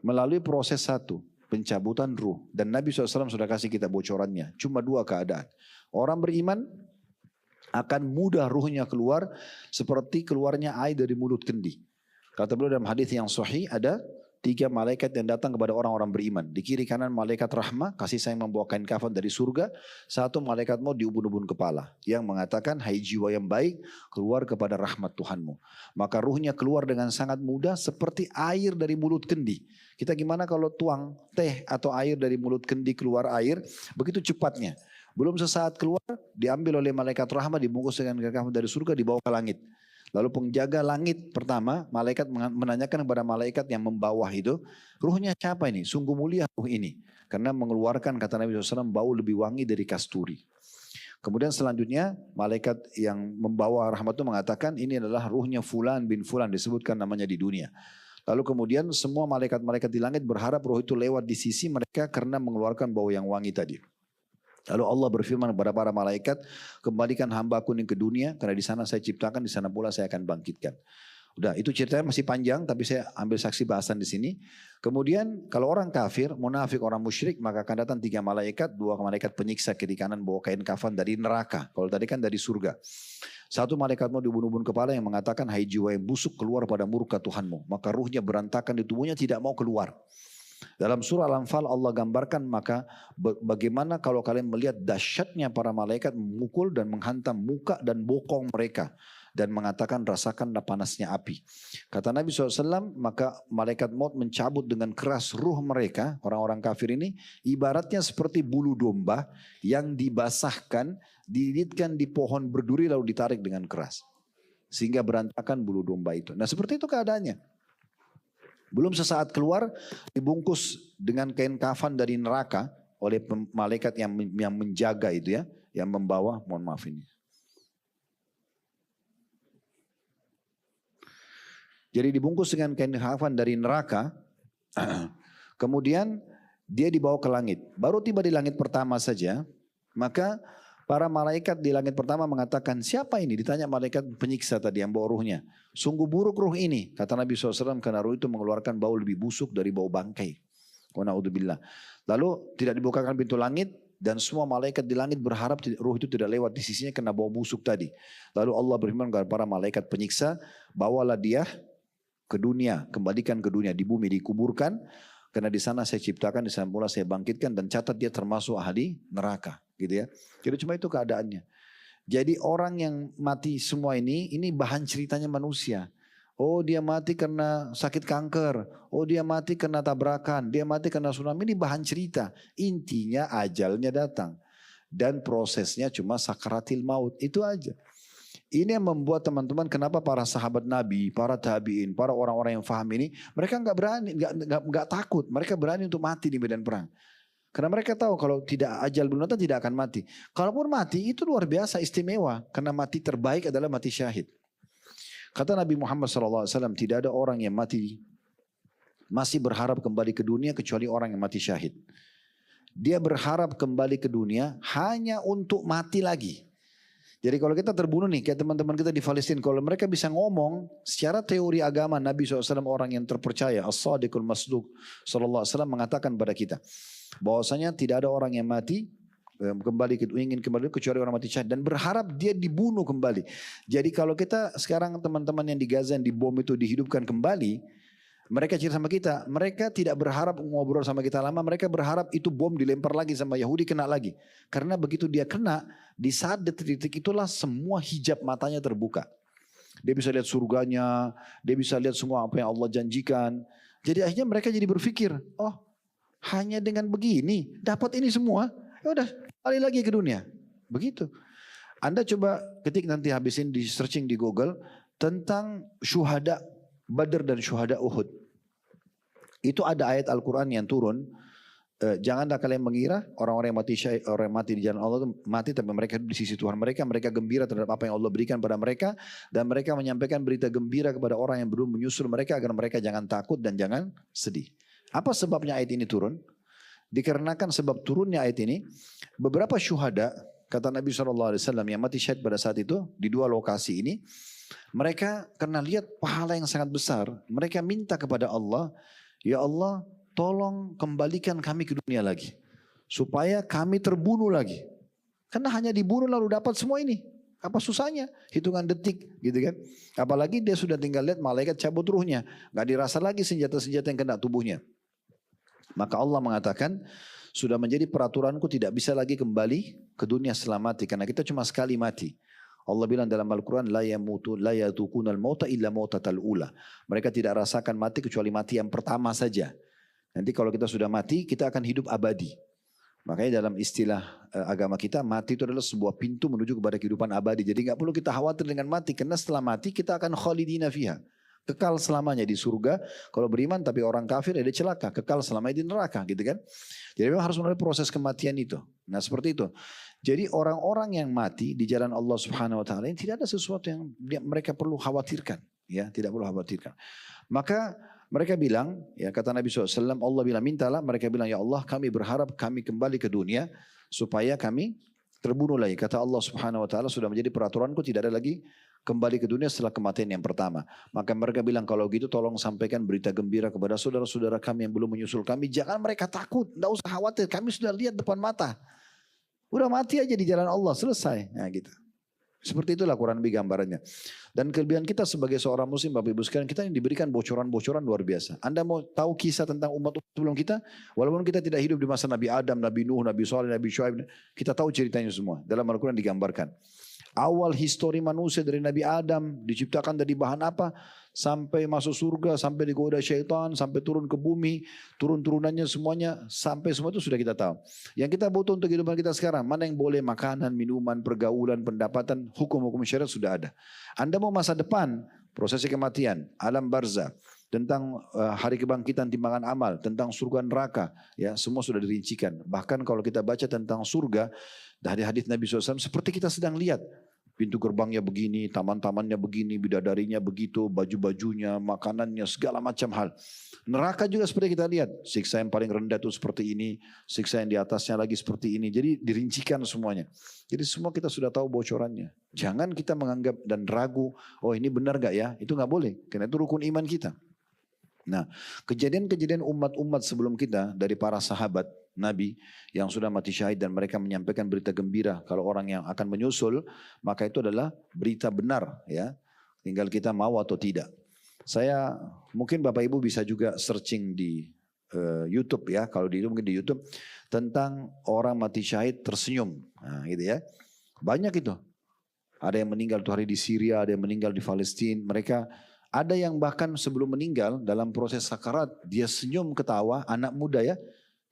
Melalui proses satu, pencabutan ruh. Dan Nabi SAW sudah kasih kita bocorannya. Cuma 2 keadaan. Orang beriman akan mudah ruhnya keluar seperti keluarnya air dari mulut kendi. Kata beliau dalam hadis yang sahih ada 3 malaikat yang datang kepada orang-orang beriman. Di kiri kanan malaikat rahmah, kasih sayang membawa kain kafan dari surga. 1 malaikat maut di ubun-ubun kepala. Yang mengatakan, hai jiwa yang baik, keluar kepada rahmat Tuhanmu. Maka ruhnya keluar dengan sangat mudah seperti air dari mulut kendi. Kita gimana kalau tuang teh atau air dari mulut kendi keluar air, begitu cepatnya. Belum sesaat keluar, diambil oleh malaikat rahmah, dibungkus dengan kain kafan dari surga, dibawa ke langit. Lalu penjaga langit pertama, malaikat menanyakan kepada malaikat yang membawa itu, ruhnya siapa ini? Sungguh mulia ruh ini. Karena mengeluarkan, kata Nabi SAW, bau lebih wangi dari kasturi. Kemudian selanjutnya, malaikat yang membawa rahmat itu mengatakan, ini adalah ruhnya Fulan bin Fulan, disebutkan namanya di dunia. Lalu kemudian semua malaikat-malaikat di langit berharap ruh itu lewat di sisi mereka karena mengeluarkan bau yang wangi tadi. Lalu Allah berfirman kepada para malaikat, kembalikan hambaku ini ke dunia, karena di sana saya ciptakan, di sana pula saya akan bangkitkan. Udah, itu ceritanya masih panjang, tapi saya ambil saksi bahasan di sini. Kemudian kalau orang kafir, munafik, orang musyrik, maka akan datang 3 malaikat, 2 malaikat penyiksa kiri kanan bawa kain kafan dari neraka. Kalau tadi kan dari surga. 1 malaikat mau di ubun-ubun kepala yang mengatakan, hai jiwa yang busuk keluar pada murka Tuhanmu. Maka ruhnya berantakan di tubuhnya tidak mau keluar. Dalam surah Al-Anfal Allah gambarkan maka bagaimana kalau kalian melihat dahsyatnya para malaikat memukul dan menghantam muka dan bokong mereka. Dan mengatakan rasakanlah panasnya api. Kata Nabi SAW maka malaikat maut mencabut dengan keras ruh mereka. Orang-orang kafir ini ibaratnya seperti bulu domba yang dibasahkan, dililitkan di pohon berduri lalu ditarik dengan keras. Sehingga berantakan bulu domba itu. Nah seperti itu keadaannya. Belum sesaat keluar dibungkus dengan kain kafan dari neraka oleh malaikat yang menjaga itu ya, yang membawa, mohon maaf ini. Jadi dibungkus dengan kain kafan dari neraka, kemudian dia dibawa ke langit. Baru tiba di langit pertama saja, maka para malaikat di langit pertama mengatakan, siapa ini? Ditanya malaikat penyiksa tadi yang bawa ruhnya. Sungguh buruk ruh ini. Kata Nabi SAW, karena ruh itu mengeluarkan bau lebih busuk dari bau bangkai. Wa na'udzubillah. Lalu tidak dibukakan pintu langit, dan semua malaikat di langit berharap ruh itu tidak lewat di sisinya karena bau busuk tadi. Lalu Allah berfirman kepada para malaikat penyiksa, bawalah dia ke dunia, kembalikan ke dunia, di bumi dikuburkan, karena di sana saya ciptakan, di sana pula saya bangkitkan, dan catat dia termasuk ahli neraka, gitu ya. Jadi cuma itu keadaannya. Jadi orang yang mati semua ini bahan ceritanya manusia. Oh dia mati karena sakit kanker, oh dia mati karena tabrakan, dia mati karena tsunami, ini bahan cerita. Intinya ajalnya datang. Dan prosesnya cuma sakaratil maut, itu aja. Ini yang membuat teman-teman kenapa para sahabat Nabi, para tabiin, para orang-orang yang faham ini, mereka nggak berani, nggak takut, mereka berani untuk mati di medan perang. Karena mereka tahu kalau tidak ajal belum datang tidak akan mati. Kalaupun mati itu luar biasa istimewa, karena mati terbaik adalah mati syahid. Kata Nabi Muhammad SAW, tidak ada orang yang mati masih berharap kembali ke dunia kecuali orang yang mati syahid. Dia berharap kembali ke dunia hanya untuk mati lagi. Jadi kalau kita terbunuh nih, kayak teman-teman kita di Palestina, kalau mereka bisa ngomong secara teori agama, Nabi SAW orang yang terpercaya, As-Sadiqul Masduq SAW mengatakan pada kita, bahwasanya tidak ada orang yang mati, ingin kembali kecuali orang mati syahid, dan berharap dia dibunuh kembali. Jadi kalau kita sekarang teman-teman yang di Gaza yang dibom itu dihidupkan kembali, mereka cerita sama kita, mereka tidak berharap ngobrol sama kita lama, mereka berharap itu bom dilempar lagi sama Yahudi kena lagi. Karena begitu dia kena, di saat detik-detik itulah semua hijab matanya terbuka. Dia bisa lihat surganya, dia bisa lihat semua apa yang Allah janjikan. Jadi akhirnya mereka jadi berpikir, oh hanya dengan begini dapat ini semua, ya udah balik lagi ke dunia. Begitu. Anda coba ketik nanti habisin di searching di Google tentang syuhada Badr dan syuhada Uhud. Itu ada ayat Al-Quran yang turun. Janganlah kalian mengira orang-orang yang mati orang yang mati di jalan Allah itu mati, tapi mereka di sisi Tuhan mereka. Mereka gembira terhadap apa yang Allah berikan pada mereka. Dan mereka menyampaikan berita gembira kepada orang yang belum menyusul mereka agar mereka jangan takut dan jangan sedih. Apa sebabnya ayat ini turun? Dikarenakan sebab turunnya ayat ini, beberapa syuhada, kata Nabi SAW yang mati syahid pada saat itu di dua lokasi ini, mereka karena lihat pahala yang sangat besar, mereka minta kepada Allah, ya Allah tolong kembalikan kami ke dunia lagi. Supaya kami terbunuh lagi. Karena hanya dibunuh lalu dapat semua ini. Apa susahnya? Hitungan detik gitu kan. Apalagi dia sudah tinggal lihat malaikat cabut ruhnya. Gak dirasa lagi senjata-senjata yang kena tubuhnya. Maka Allah mengatakan, sudah menjadi peraturanku tidak bisa lagi kembali ke dunia setelah mati. Karena kita cuma sekali mati. Allah bilang dalam Al-Quran, la yatukunal mauta illa mautatal ula. Mereka tidak rasakan mati kecuali mati yang pertama saja. Nanti kalau kita sudah mati, kita akan hidup abadi. Makanya dalam istilah agama kita, mati itu adalah sebuah pintu menuju kepada kehidupan abadi. Jadi gak perlu kita khawatir dengan mati, karena setelah mati kita akan khalidina fiha. Kekal selamanya di surga. Kalau beriman tapi orang kafir ya dia celaka. Kekal selamanya di neraka gitu kan. Jadi memang harus melalui proses kematian itu. Nah seperti itu. Jadi orang-orang yang mati di jalan Allah Subhanahu Wa Taala ini tidak ada sesuatu yang mereka perlu khawatirkan, ya tidak perlu khawatirkan. Maka mereka bilang, ya kata Nabi SAW, Allah bilang mintalah, mereka bilang ya Allah kami berharap kami kembali ke dunia supaya kami terbunuh lagi. Kata Allah Subhanahu Wa Taala sudah menjadi peraturanku tidak ada lagi kembali ke dunia setelah kematian yang pertama. Maka mereka bilang kalau gitu tolong sampaikan berita gembira kepada saudara-saudara kami yang belum menyusul kami. Jangan mereka takut, tidak usah khawatir, kami sudah lihat depan mata. Udah mati aja di jalan Allah, selesai. Nah gitu. Seperti itulah kurang lebih gambarannya. Dan kelebihan kita sebagai seorang muslim, Bapak Ibu sekalian, kita yang diberikan bocoran-bocoran luar biasa. Anda mau tahu kisah tentang umat sebelum kita? Walaupun kita tidak hidup di masa Nabi Adam, Nabi Nuh, Nabi Saleh, Nabi Syuaib, kita tahu ceritanya semua. Dalam Al-Quran digambarkan. Awal histori manusia dari Nabi Adam diciptakan dari bahan apa? Sampai masuk surga, sampai digoda syaitan, sampai turun ke bumi, turun-turunannya semuanya, sampai semua itu sudah kita tahu. Yang kita butuh untuk kehidupan kita sekarang, mana yang boleh makanan, minuman, pergaulan, pendapatan, hukum-hukum syariat sudah ada. Anda mau masa depan, prosesi kematian, alam barzah, tentang hari kebangkitan timbangan amal, tentang surga neraka, ya semua sudah dirincikan. Bahkan kalau kita baca tentang surga, dari hadis Nabi SAW, seperti kita sedang lihat. Pintu gerbangnya begini, taman-tamannya begini, bidadarinya begitu, baju-bajunya, makanannya, segala macam hal. Neraka juga seperti kita lihat. Siksa yang paling rendah itu seperti ini, siksa yang di atasnya lagi seperti ini. Jadi dirincikan semuanya. Jadi semua kita sudah tahu bocorannya. Jangan kita menganggap dan ragu, oh ini benar gak ya? Itu gak boleh, karena itu rukun iman kita. Nah, kejadian-kejadian umat-umat sebelum kita dari para sahabat Nabi yang sudah mati syahid dan mereka menyampaikan berita gembira kalau orang yang akan menyusul, maka itu adalah berita benar ya. Tinggal kita mau atau tidak. Saya mungkin Bapak Ibu bisa juga searching di YouTube ya, kalau di mungkin di YouTube tentang orang mati syahid tersenyum. Nah, gitu ya. Banyak itu. Ada yang meninggal tuh hari di Syria, ada yang meninggal di Palestina. Mereka ada yang bahkan sebelum meninggal dalam proses sakarat dia senyum ketawa, anak muda ya,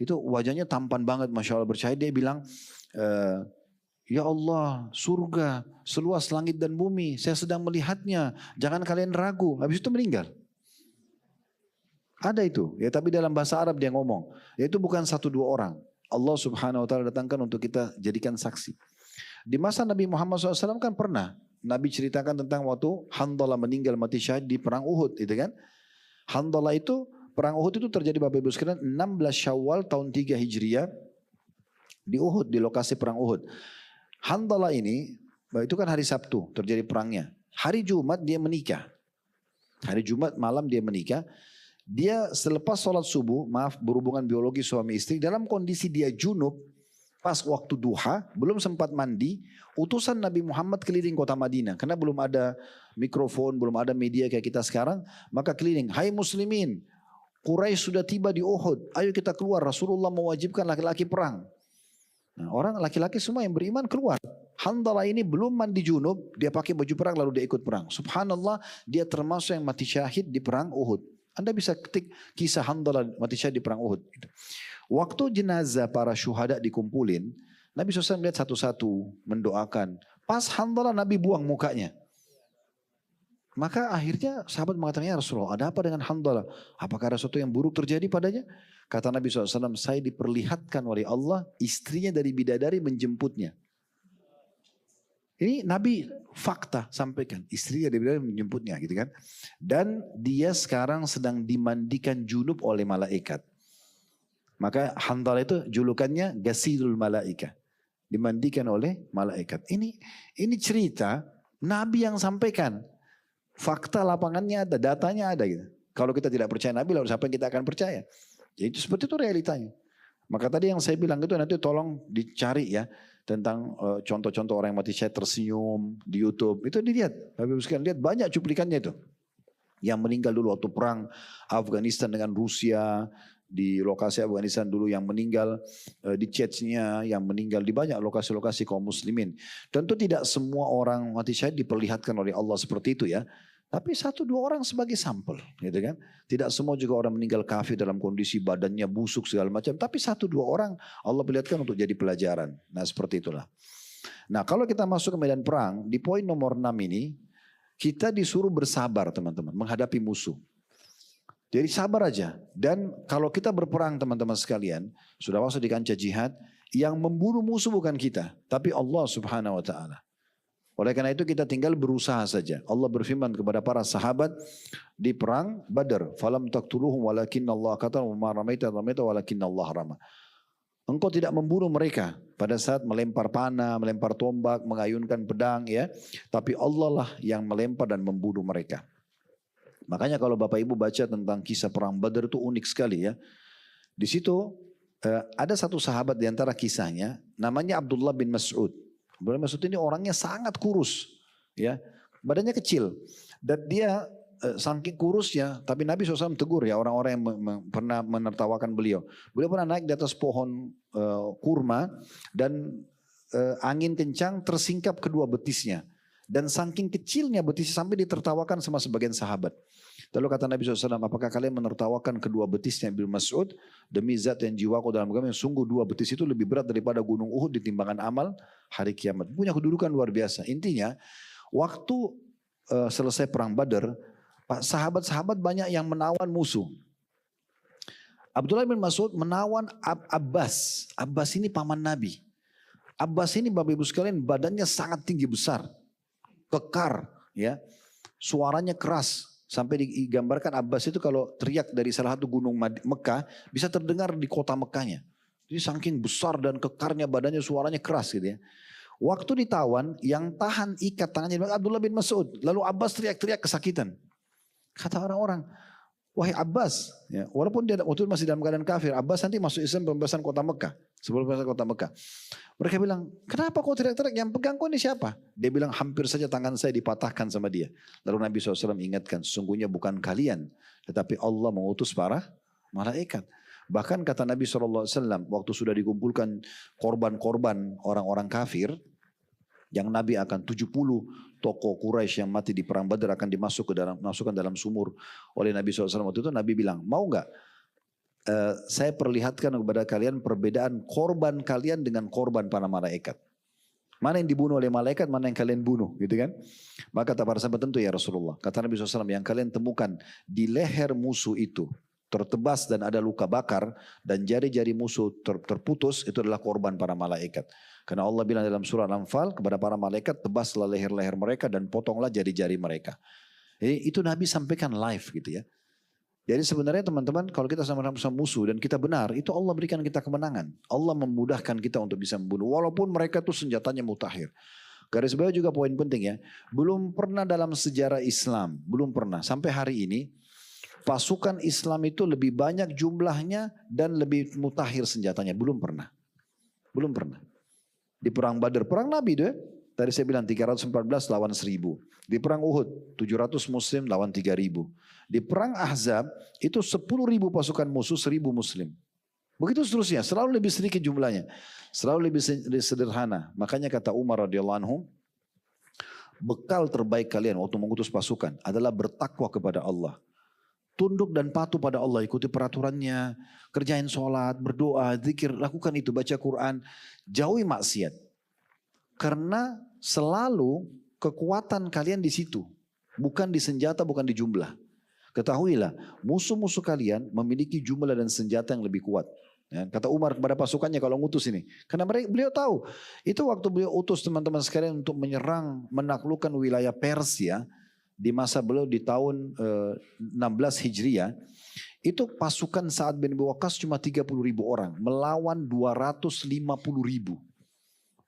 itu wajahnya tampan banget, masya Allah bercahaya. Dia bilang, ya Allah surga seluas langit dan bumi, saya sedang melihatnya, jangan kalian ragu. Habis itu meninggal. Ada itu, ya tapi dalam bahasa Arab dia ngomong, yaitu bukan satu dua orang. Allah Subhanahu Wa Taala datangkan untuk kita jadikan saksi. Di masa Nabi Muhammad SAW kan pernah Nabi ceritakan tentang waktu Handalah meninggal mati syahid di perang Uhud, itu kan? Handalah itu perang Uhud itu terjadi Bapak Ibu sekalian 16 Syawal tahun 3 Hijriah di Uhud, di lokasi perang Uhud. Handalah ini itu kan hari Sabtu terjadi perangnya. Hari Jumat dia menikah. Hari Jumat malam dia menikah. Dia selepas sholat subuh, berhubungan biologi suami istri dalam kondisi dia junub. Pas waktu duha, belum sempat mandi, utusan Nabi Muhammad keliling kota Madinah. Karena belum ada mikrofon, belum ada media kayak kita sekarang. Maka keliling, hai muslimin, Quraisy sudah tiba di Uhud. Ayo kita keluar, Rasulullah mewajibkan laki-laki perang. Nah, orang laki-laki semua yang beriman keluar. Handalah ini belum mandi junub, dia pakai baju perang lalu dia ikut perang. Subhanallah, dia termasuk yang mati syahid di perang Uhud. Anda bisa ketik kisah Handalah mati syahid di perang Uhud. Waktu jenazah para syuhada dikumpulin, Nabi SAW melihat satu-satu, mendoakan. Pas Handalah Nabi buang mukanya. Maka akhirnya sahabat mengatakan, ya Rasulullah, ada apa dengan Handalah? Apakah ada sesuatu yang buruk terjadi padanya? Kata Nabi SAW, saya diperlihatkan oleh Allah, istrinya dari bidadari menjemputnya. Ini Nabi fakta sampaikan, istrinya dari bidadari menjemputnya gitu kan. Dan dia sekarang sedang dimandikan junub oleh malaikat. Maka Handalah itu julukannya Gasilul Malaika, dimandikan oleh malaikat. Ini cerita Nabi yang sampaikan. Fakta lapangannya ada, datanya ada gitu. Kalau kita tidak percaya Nabi, lalu siapa yang kita akan percaya? Jadi seperti itu realitanya. Maka tadi yang saya bilang itu nanti tolong dicari ya tentang contoh-contoh orang yang mati syahid tersenyum di YouTube. Itu dilihat, Bapak-Ibu sekalian lihat banyak cuplikannya itu. Yang meninggal dulu waktu perang Afghanistan dengan Rusia. Di lokasi Afghanistan dulu yang meninggal, di Chechnya yang meninggal, di banyak lokasi-lokasi kaum muslimin. Tentu tidak semua orang mati syahid diperlihatkan oleh Allah seperti itu ya. Tapi satu dua orang sebagai sampel gitu kan. Tidak semua juga orang meninggal kafir dalam kondisi badannya busuk segala macam. Tapi satu dua orang Allah perlihatkan untuk jadi pelajaran. Nah seperti itulah. Nah kalau kita masuk ke medan perang, di poin nomor 6 ini, kita disuruh bersabar teman-teman menghadapi musuh. Jadi sabar aja. Dan kalau kita berperang teman-teman sekalian, sudah masuk di kancah jihad, yang membunuh musuh bukan kita, tapi Allah Subhanahu Wa Taala. Oleh karena itu kita tinggal berusaha saja. Allah berfirman kepada para sahabat di perang Badar, "Falam taqtuluhum walakinnallaha qatalahum wa ma ramaita walakinnallaha rama." Engkau tidak membunuh mereka pada saat melempar panah, melempar tombak, mengayunkan pedang ya, tapi Allah lah yang melempar dan membunuh mereka. Makanya kalau Bapak Ibu baca tentang kisah perang Badar itu unik sekali ya. Di situ ada satu sahabat di antara kisahnya namanya Abdullah bin Mas'ud. Abdullah bin Mas'ud ini orangnya sangat kurus, ya, badannya kecil, dan dia saking kurusnya, tapi Nabi SAW tegur ya orang-orang yang pernah menertawakan beliau. Beliau pernah naik di atas pohon kurma dan angin kencang tersingkap kedua betisnya. Dan saking kecilnya betisnya sampai ditertawakan sama sebagian sahabat. Lalu kata Nabi SAW, apakah kalian menertawakan kedua betisnya Ibnu Mas'ud? Demi zat yang jiwaku dalam agama yang sungguh dua betis itu lebih berat daripada gunung Uhud di timbangan amal hari kiamat. Punya kedudukan luar biasa. Intinya, waktu selesai perang Badar, sahabat-sahabat banyak yang menawan musuh. Abdullah bin Mas'ud menawan Abbas. Abbas ini paman Nabi. Abbas ini Bapak Ibu sekalian badannya sangat tinggi besar. Kekar, ya, suaranya keras. Sampai digambarkan Abbas itu kalau teriak dari salah satu gunung Mekah bisa terdengar di kota Mekahnya. Jadi saking besar dan kekarnya badannya suaranya keras gitu ya. Waktu ditawan yang tahan ikat tangannya Abdullah bin Mas'ud. Lalu Abbas teriak-teriak kesakitan. Kata orang-orang, wahai Abbas, ya, walaupun dia waktu itu masih dalam keadaan kafir, Abbas nanti masuk Islam pembebasan kota Mekah. Sebelum pembebasan kota Mekah. Mereka bilang, kenapa kau teriak-teriak? Yang pegang kau ini siapa? Dia bilang, hampir saja tangan saya dipatahkan sama dia. Lalu Nabi SAW ingatkan, sesungguhnya bukan kalian, tetapi Allah mengutus para malaikat. Bahkan kata Nabi SAW, waktu sudah dikumpulkan korban-korban orang-orang kafir, yang Nabi akan 70 tokoh Quraisy yang mati di perang Badar akan dimasukkan dalam sumur oleh Nabi SAW. Waktu itu Nabi bilang, mau gak saya perlihatkan kepada kalian perbedaan korban kalian dengan korban para malaikat. Mana yang dibunuh oleh malaikat, mana yang kalian bunuh gitu kan. Maka kata para sahabat, tentu ya Rasulullah. Kata Nabi SAW, yang kalian temukan di leher musuh itu tertebas dan ada luka bakar dan jari-jari musuh terputus, itu adalah korban para malaikat. Karena Allah bilang dalam surah Al-Anfal kepada para malaikat, tebaslah leher-leher mereka dan potonglah jari-jari mereka. Jadi itu Nabi sampaikan live gitu ya. Jadi sebenarnya teman-teman, kalau kita sama-sama musuh dan kita benar, itu Allah berikan kita kemenangan. Allah memudahkan kita untuk bisa membunuh. Walaupun mereka tuh senjatanya mutakhir. Garis bawah juga poin penting ya. Belum pernah dalam sejarah Islam, belum pernah sampai hari ini, pasukan Islam itu lebih banyak jumlahnya dan lebih mutakhir senjatanya. Belum pernah. Belum pernah. Di perang Badar, perang Nabi itu ya. Tadi saya bilang 314 lawan 1000. Di perang Uhud 700 muslim lawan 3000. Di perang Ahzab itu 10.000 pasukan musuh 1.000 muslim. Begitu seterusnya, selalu lebih sedikit jumlahnya. Selalu lebih sederhana. Makanya kata Umar radhiyallahu anhu, bekal terbaik kalian waktu mengutus pasukan adalah bertakwa kepada Allah. Tunduk dan patuh pada Allah, ikuti peraturannya, kerjain sholat, berdoa, zikir, lakukan itu, baca Quran, jauhi maksiat. Karena selalu kekuatan kalian di situ, bukan di senjata, bukan di jumlah. Ketahuilah, musuh-musuh kalian memiliki jumlah dan senjata yang lebih kuat. Ya, kata Umar kepada pasukannya kalau ngutus ini. Karena beliau tahu, itu waktu beliau utus teman-teman sekalian untuk menyerang, menaklukkan wilayah Persia, di masa beliau di tahun 16 Hijriah, itu pasukan Sa'ad bin Abi Waqqas cuma 30.000 orang, melawan 250.000.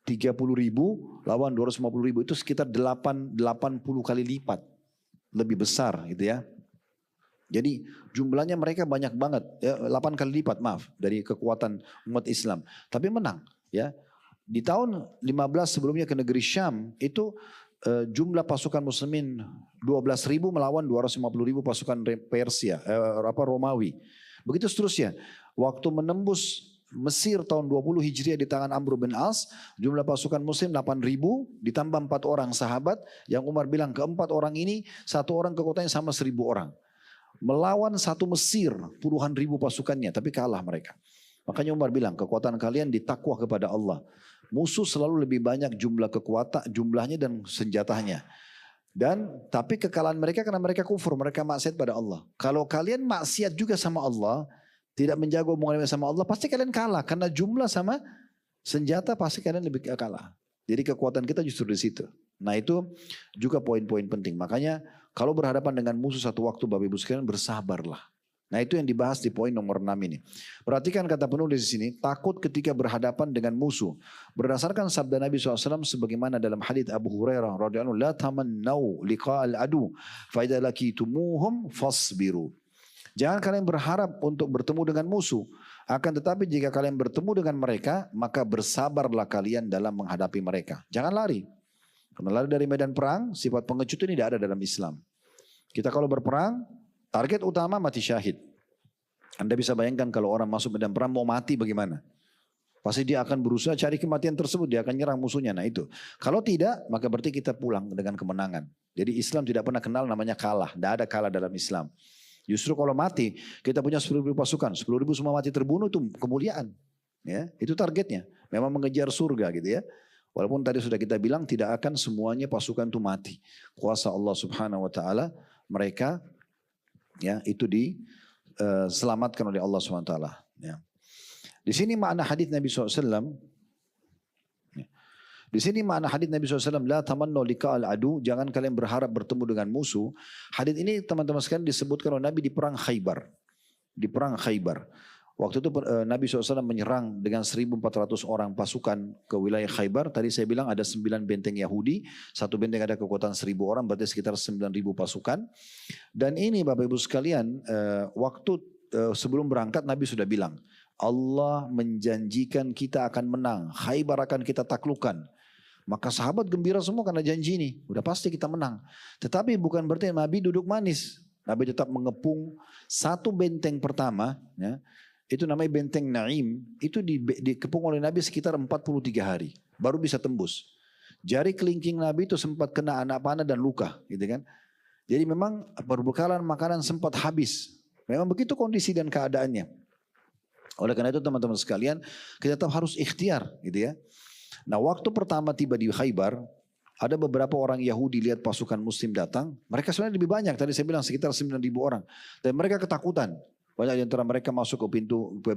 30.000 lawan 250.000 itu sekitar 80 kali lipat. Lebih besar gitu ya. Jadi jumlahnya mereka banyak banget. Ya, 8 kali lipat maaf dari kekuatan umat Islam. Tapi menang ya. Di tahun 15 sebelumnya ke negeri Syam itu jumlah pasukan muslimin 12.000 melawan 250.000 pasukan Persia, Romawi. Begitu seterusnya. Waktu menembus Mesir tahun 20 Hijriah di tangan Amr bin As, jumlah pasukan muslim 8.000 ditambah 4 orang sahabat yang Umar bilang keempat orang ini satu orang kekuatannya sama 1.000 orang. Melawan satu Mesir puluhan ribu pasukannya tapi kalah mereka. Makanya Umar bilang kekuatan kalian ditakwa kepada Allah. Musuh selalu lebih banyak jumlahnya dan senjatanya. Tapi kekalahan mereka karena mereka kufur, mereka maksiat pada Allah. Kalau kalian maksiat juga sama Allah, tidak menjaga hubungan sama Allah, pasti kalian kalah. Karena jumlah sama senjata pasti kalian lebih kalah. Jadi kekuatan kita justru di situ. Nah itu juga poin-poin penting. Makanya kalau berhadapan dengan musuh satu waktu Bapak Ibu sekalian bersabarlah. Nah itu yang dibahas di poin nomor 6 ini. Perhatikan kata penulis di sini, takut ketika berhadapan dengan musuh. Berdasarkan sabda Nabi SAW sebagaimana dalam hadits Abu Hurairah radhiyallahu anhu, la tamannau liqa'al adu fa idza laqitumuhum fasbiru. Jangan kalian berharap untuk bertemu dengan musuh. Akan tetapi jika kalian bertemu dengan mereka, maka bersabarlah kalian dalam menghadapi mereka. Jangan lari. Karena lari dari medan perang, sifat pengecut ini tidak ada dalam Islam. Kita kalau berperang, target utama mati syahid. Anda bisa bayangkan kalau orang masuk medan perang mau mati bagaimana? Pasti dia akan berusaha cari kematian tersebut, dia akan nyerang musuhnya. Nah itu. Kalau tidak, maka berarti kita pulang dengan kemenangan. Jadi Islam tidak pernah kenal namanya kalah. Tidak ada kalah dalam Islam. Justru kalau mati, kita punya 10.000 pasukan. 10.000 semua mati terbunuh itu kemuliaan. Ya, itu targetnya. Memang mengejar surga gitu ya. Walaupun tadi sudah kita bilang tidak akan semuanya pasukan itu mati. Kuasa Allah Subhanahu Wa Taala mereka ya itu diselamatkan oleh Allah Subhanahu Wa Taala. Ya. Di sini makna hadis Nabi SAW. Di sini makna hadis Nabi SAW, la tamannu liqa'al adu, jangan kalian berharap bertemu dengan musuh. Hadis ini teman-teman sekalian disebutkan oleh Nabi di perang Khaybar. Di perang Khaybar. Waktu itu Nabi SAW menyerang dengan 1.400 orang pasukan ke wilayah Khaybar. Tadi saya bilang ada 9 benteng Yahudi. Satu benteng ada kekuatan 1.000 orang, berarti sekitar 9.000 pasukan. Dan ini Bapak Ibu sekalian, waktu sebelum berangkat Nabi sudah bilang, Allah menjanjikan kita akan menang. Khaybar akan kita taklukkan. Maka sahabat gembira semua karena janji ini. Udah pasti kita menang. Tetapi bukan berarti Nabi duduk manis. Nabi tetap mengepung satu benteng pertama. Ya, itu namanya benteng Naim. Itu dikepung oleh Nabi sekitar 43 hari. Baru bisa tembus. Jari kelingking Nabi itu sempat kena anak panah dan luka. Gitu kan. Jadi memang perbekalan makanan sempat habis. Memang begitu kondisi dan keadaannya. Oleh karena itu teman-teman sekalian, kita tetap harus ikhtiar gitu ya. Nah waktu pertama tiba di Khaybar, ada beberapa orang Yahudi lihat pasukan muslim datang. Mereka sebenarnya lebih banyak, tadi saya bilang sekitar 9.000 orang. Dan mereka ketakutan. Banyak di antara mereka masuk ke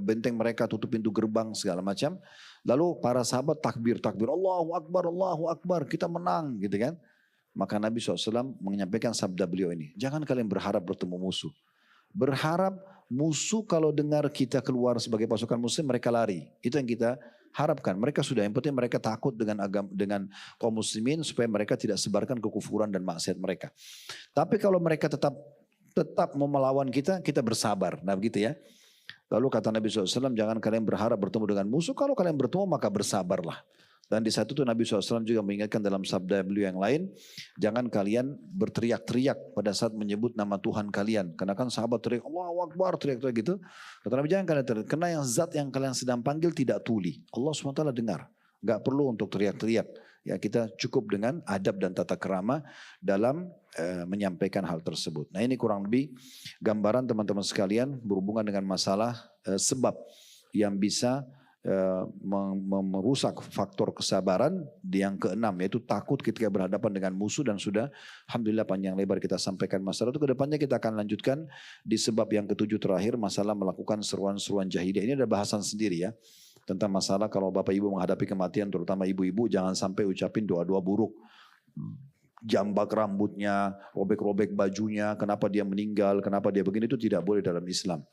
benteng mereka, tutup pintu gerbang segala macam. Lalu para sahabat takbir, Allahu Akbar, kita menang gitu kan. Maka Nabi SAW menyampaikan sabda beliau ini. Jangan kalian berharap bertemu musuh. Berharap musuh kalau dengar kita keluar sebagai pasukan muslim mereka lari. Itu yang kita harapkan. Mereka sudah, yang penting mereka takut dengan kaum muslimin supaya mereka tidak sebarkan kekufuran dan maksiat mereka. Tapi kalau mereka tetap mau melawan kita, kita bersabar. Nah begitu ya. Lalu kata Nabi SAW, jangan kalian berharap bertemu dengan musuh. Kalau kalian bertemu maka bersabarlah. Dan di satu itu Nabi SAW juga mengingatkan dalam sabda beliau yang lain, jangan kalian berteriak-teriak pada saat menyebut nama Tuhan kalian. Karena kan sahabat teriak, Allahu Akbar, teriak-teriak gitu. Kata Nabi, jangan kalian teriak, karena yang zat yang kalian sedang panggil tidak tuli. Allah SWT dengar, gak perlu untuk teriak-teriak. Ya kita cukup dengan adab dan tata kerama dalam menyampaikan hal tersebut. Nah ini kurang lebih gambaran teman-teman sekalian berhubungan dengan masalah sebab yang bisa merusak faktor kesabaran. Yang keenam yaitu takut ketika berhadapan dengan musuh, dan sudah alhamdulillah panjang lebar kita sampaikan masalah itu. Kedepannya kita akan lanjutkan di sebab yang ketujuh terakhir, masalah melakukan seruan-seruan jahiliyah. Ini ada bahasan sendiri ya tentang masalah kalau bapak ibu menghadapi kematian, terutama ibu-ibu, jangan sampai ucapin doa-doa buruk. Jambak rambutnya, robek-robek bajunya, kenapa dia meninggal, kenapa dia begini, itu tidak boleh dalam Islam.